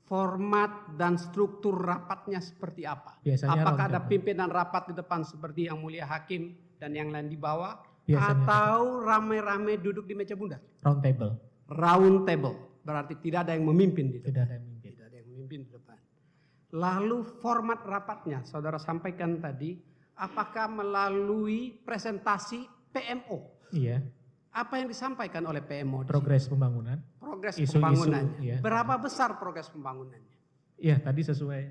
Format dan struktur rapatnya seperti apa? Biasanya Apakah round ada table. pimpinan rapat di depan seperti Yang Mulia Hakim dan yang lain di bawah? Biasanya Atau rame-rame duduk di meja bundar? Round table. Round table, berarti tidak ada yang memimpin di depan. Tidak ada yang memimpin. Tidak ada yang memimpin di depan. Lalu format rapatnya, saudara sampaikan tadi, apakah melalui presentasi PMO? Iya. Apa yang disampaikan oleh PMO? di Progres pembangunan. sini? Progres isu-isu, pembangunannya. iya. Berapa besar progres pembangunannya? Iya, tadi sesuai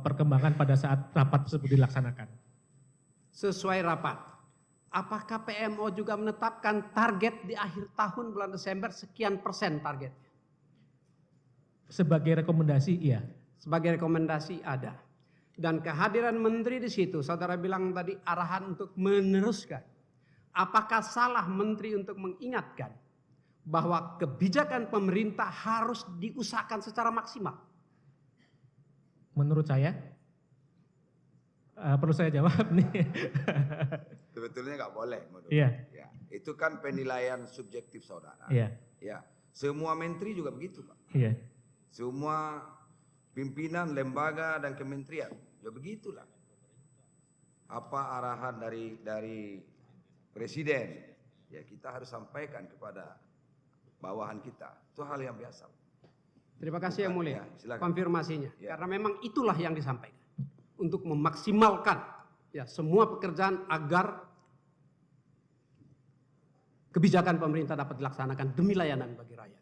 perkembangan pada saat rapat tersebut dilaksanakan. Sesuai rapat. Apakah PMO juga menetapkan target di akhir tahun bulan Desember sekian persen targetnya? Sebagai rekomendasi, iya. Sebagai rekomendasi ada. Dan kehadiran menteri di situ, saudara bilang tadi arahan untuk meneruskan. Apakah salah menteri untuk mengingatkan bahwa kebijakan pemerintah harus diusahakan secara maksimal? Menurut saya, perlu saya jawab nih. Sebetulnya nggak boleh menurut Iya. ya. Itu kan penilaian subjektif saudara. Iya. Ya, semua menteri juga begitu Pak. Iya. Semua pimpinan lembaga dan kementerian, ya begitulah. Apa arahan dari presiden, ya kita harus sampaikan kepada bawahan kita. Itu hal yang biasa. Terima kasih Yang Bukan, Mulia. ya, silakan. Konfirmasinya. Ya. Karena memang itulah yang disampaikan. Untuk memaksimalkan ya semua pekerjaan agar kebijakan pemerintah dapat dilaksanakan demi layanan bagi rakyat.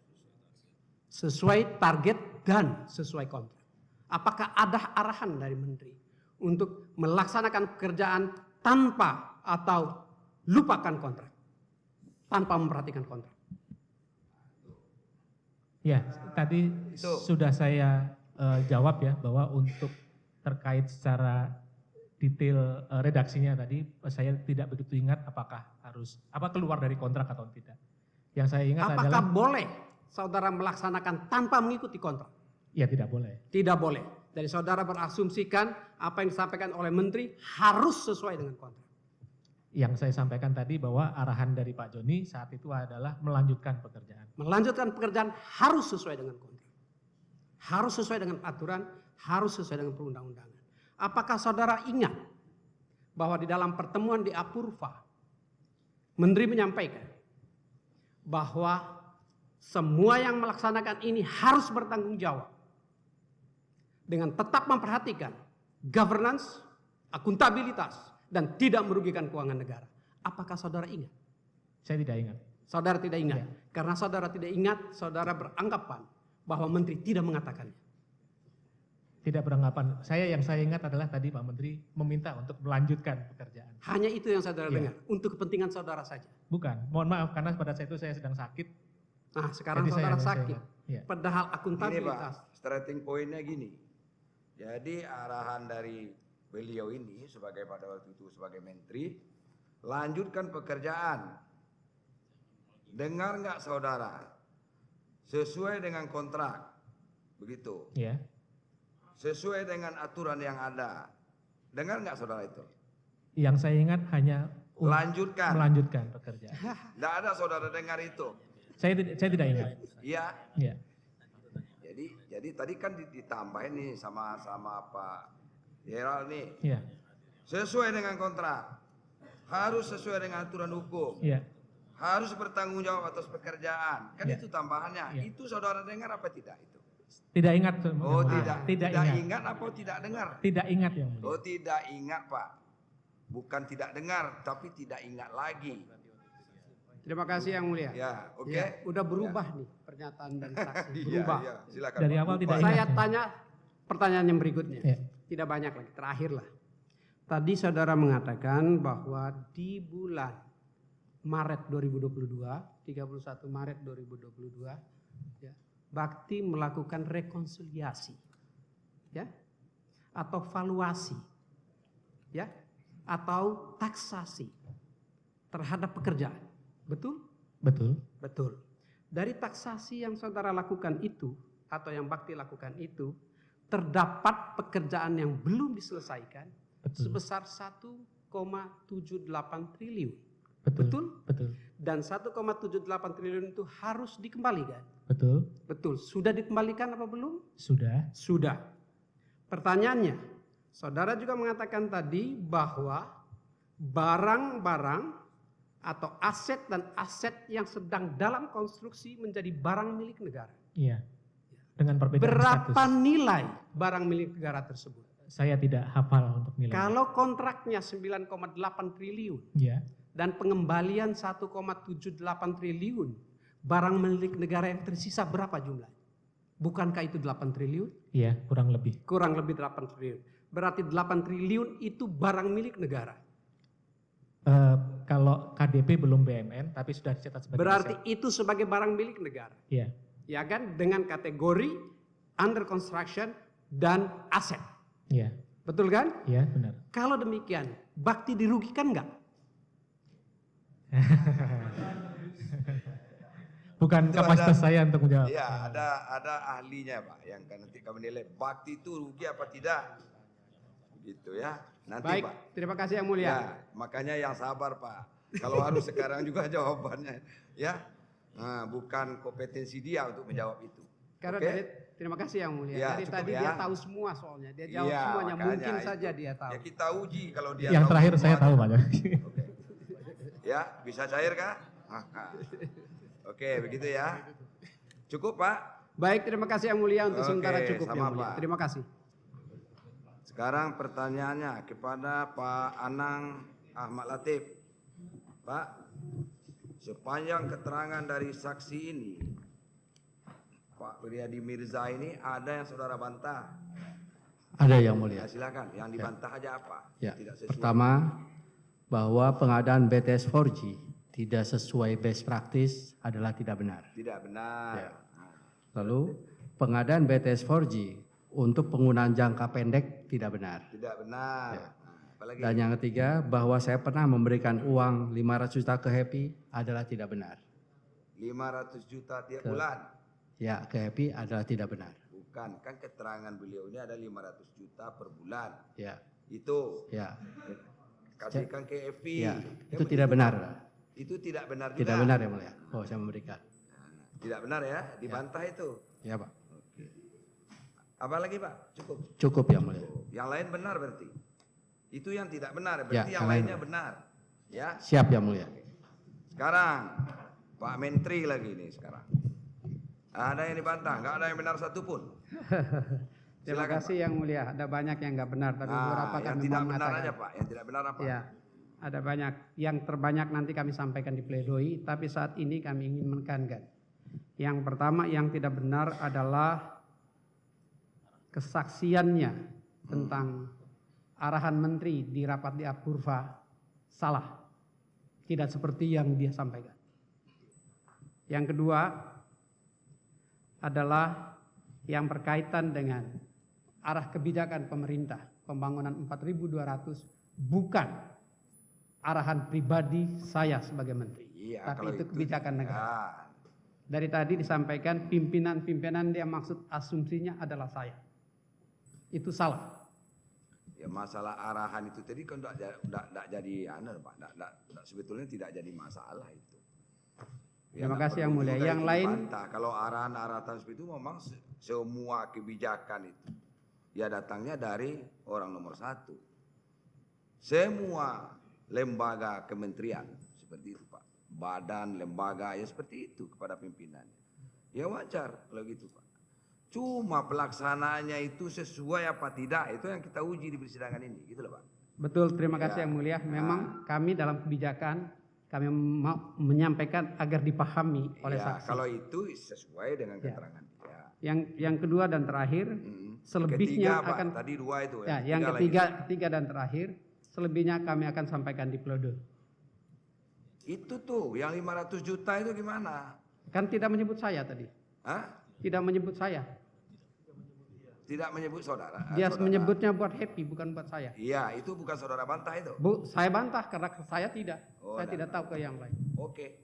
Sesuai target dan sesuai kontrak. Apakah ada arahan dari Menteri untuk melaksanakan pekerjaan tanpa atau lupakan kontrak? Tanpa memperhatikan kontrak. Ya, tadi sudah saya jawab ya, bahwa untuk terkait secara detail redaksinya tadi, saya tidak begitu ingat apakah harus keluar dari kontrak atau tidak. Yang saya ingat Apakah adalah boleh saudara melaksanakan tanpa mengikuti kontrak? ya tidak boleh. Tidak boleh. Jadi saudara berasumsikan apa yang disampaikan oleh Menteri harus sesuai dengan kontrak. Yang saya sampaikan tadi bahwa arahan dari Pak Joni saat itu adalah melanjutkan pekerjaan. Melanjutkan pekerjaan harus sesuai dengan kontrak. Harus sesuai dengan aturan, harus sesuai dengan perundang-undangan. Apakah saudara ingat bahwa di dalam pertemuan di Apurva, Menteri menyampaikan bahwa semua yang melaksanakan ini harus bertanggung jawab dengan tetap memperhatikan governance, akuntabilitas, dan tidak merugikan keuangan negara. Apakah saudara ingat? Saya tidak ingat. Saudara tidak ingat. Ya. Karena saudara tidak ingat, saudara beranggapan bahwa Menteri tidak mengatakannya. Tidak beranggapan. Yang saya ingat adalah tadi Pak Menteri meminta untuk melanjutkan pekerjaan. Hanya itu yang saudara Ya. dengar. Untuk kepentingan saudara saja. Bukan. Mohon maaf karena pada saat itu saya sedang sakit. Nah sekarang Jadi saudara saya sakit. ingat. Ya. Padahal Gini akuntabilitas. Pak, starting pointnya gini. Jadi arahan dari beliau ini sebagai pada waktu itu sebagai menteri, lanjutkan pekerjaan. Dengar nggak saudara? Sesuai dengan kontrak, begitu. Ya. Sesuai dengan aturan yang ada. Dengar nggak saudara itu? Yang saya ingat hanya Lanjutkan. melanjutkan pekerjaan. Nggak ada saudara dengar itu. Saya tidak ingat. Iya. Ya. Jadi tadi kan ditambahin nih sama Pak Gerald nih. Ya. Sesuai dengan kontrak. Harus sesuai dengan aturan hukum. Ya. Harus bertanggung jawab atas pekerjaan. Kan Ya. itu tambahannya. Ya. Itu saudara dengar apa tidak itu? Tidak ingat. Oh Maaf. tidak ingat. ingat apa tidak dengar? Tidak ingat yang mulia. Oh tidak ingat Pak. Bukan tidak dengar tapi tidak ingat lagi. Terima kasih Yang Mulia. Ya oke. Ya, udah berubah nih pernyataan dan saksi. Iya, Berubah. iya, silakan. Dari Pak. awal tidak Lupa. ingat. Saya tanya pertanyaan yang berikutnya. Ya. Tidak banyak lagi, terakhir lah. Tadi saudara mengatakan bahwa di bulan Maret 2022, 31 Maret 2022, ya, Bakti melakukan rekonsiliasi, ya, atau valuasi, ya, atau taksasi terhadap pekerjaan. Betul? Betul. Betul. Dari taksasi yang saudara lakukan itu, atau yang Bakti lakukan itu, terdapat pekerjaan yang belum diselesaikan sebesar 1,78 triliun. Betul? Betul. Dan 1,78 triliun itu harus dikembalikan. Betul. Betul. Sudah dikembalikan apa belum? Sudah. Sudah. Pertanyaannya, saudara juga mengatakan tadi bahwa barang-barang atau aset dan aset yang sedang dalam konstruksi menjadi barang milik negara. Iya. Dengan perbedaan Berapa status. nilai barang milik negara tersebut? Saya tidak hafal untuk nilai. Kalau kontraknya 9,8 triliun Ya. dan pengembalian 1,78 triliun, barang milik negara yang tersisa berapa jumlahnya? Bukankah itu 8 triliun? Iya, kurang lebih. Kurang lebih 8 triliun. Berarti 8 triliun itu barang milik negara. Kalau KDP belum BMN, tapi sudah dicatat sebagai Berarti aset. itu sebagai barang milik negara. Iya. Ya kan? Dengan kategori under construction dan aset. Iya. Betul kan? Iya, benar. Kalau demikian, Bakti dirugikan nggak? Bukan Itu kapasitas saya untuk menjawab. Iya, ada ahlinya Pak yang nanti kami nilai Bakti itu rugi apa tidak. Gitu ya. Nanti Baik, Pak. terima kasih Yang Mulia. Ya, makanya yang sabar Pak. Kalau harus sekarang juga jawabannya ya. Nah, bukan kompetensi dia untuk menjawab itu. Karena Oke? dari, terima kasih Yang Mulia. Ya, Dari cukup tadi ya. dia tahu semua soalnya. Dia jawab Iya, semuanya. makanya Mungkin itu. saja dia tahu. Ya kita uji kalau dia Yang tahu terakhir saya semuanya. tahu Pak. Oke. Ya, bisa cair kah? Oke, begitu ya. Cukup Pak. Baik, terima kasih Yang Mulia. Untuk Oke, sementara cukup sama, Yang Mulia. Pak. Terima kasih. Sekarang pertanyaannya kepada Pak Anang Ahmad Latif. Pak, sepanjang keterangan dari saksi ini, Pak Wiryadi Mirza ini ada yang saudara bantah. Ada yang mulia. Ya, silakan, yang dibantah aja apa? Ya. Tidak sesuai. Pertama, bahwa pengadaan BTS 4G tidak sesuai best practice adalah tidak benar. Tidak benar. Ya. Lalu, pengadaan BTS 4G untuk penggunaan jangka pendek tidak benar. Tidak benar. Ya. Apalagi? Dan yang ketiga, bahwa saya pernah memberikan uang 500 juta ke Happy adalah tidak benar. 500 juta tiap bulan. Ya, ke Happy adalah tidak benar. Bukan, kan keterangan beliau ini ada 500 juta per bulan. Ya, Itu ya, kasihkan ke EFI. ya. Itu tidak benar. Itu tidak benar juga. Tidak benar ya mulia. Oh, saya memberikan. Tidak benar ya, dibantah itu. Ya, Pak. Apa lagi Pak? Cukup. Cukup ya mulia. Yang lain benar berarti. Itu yang tidak benar, Ya, berarti yang yang lain lainnya benar. Ya. Siap ya mulia. Sekarang Pak Menteri lagi nih sekarang. Ada yang dibantah, nggak ada yang benar satupun. Terima Silakan, kasih Pak. yang mulia. Ada banyak yang nggak benar, tapi beberapa Yang kami tidak mau benar mengatakan. aja Pak, yang tidak benar apa? Ya, ada banyak. Yang terbanyak nanti kami sampaikan di pledoi, tapi saat ini kami ingin menekankan. Yang pertama yang tidak benar adalah kesaksiannya tentang arahan menteri di rapat di Apurva salah. Tidak seperti yang dia sampaikan. Yang kedua adalah yang berkaitan dengan arah kebijakan pemerintah pembangunan 4.200 bukan arahan pribadi saya sebagai menteri, Iya, tapi kalau itu kebijakan negara. Ya. Dari tadi disampaikan pimpinan-pimpinan dia maksud asumsinya adalah saya. Itu salah. Ya masalah arahan itu tadi kan enggak jadi Pak. Sebetulnya tidak jadi masalah itu. Ya, Terima nggak kasih yang perlu mulia. juga Yang itu lain dibantah. Kalau arahan-arahan seperti itu memang semua kebijakan itu ya datangnya dari orang nomor 1. Semua lembaga kementerian seperti itu Pak. Badan, lembaga ya seperti itu kepada pimpinan. Ya wajar kalau gitu Pak. Cuma pelaksanaannya itu sesuai apa tidak itu yang kita uji di persidangan ini, gitu loh Pak. betul, terima Ya. kasih yang mulia. Memang kami dalam kebijakan kami mau menyampaikan agar dipahami oleh Ya, saksi. kalau itu sesuai dengan keterangan dia. Yang kedua dan terakhir, selebihnya Ketiga, Pak. akan Tadi 2 itu ya, yang ketiga dan terakhir, selebihnya kami akan sampaikan di pledoi. Itu tuh yang 500 juta itu gimana? Kan tidak menyebut saya tadi. Hah? Tidak menyebut saya. Tidak menyebut saudara. Dia saudara. menyebutnya buat Happy, bukan buat saya. Iya, itu bukan saudara bantah itu. Bu, saya bantah karena saya tidak. Oh, Saya dan- tidak tahu ke yang lain. Oke.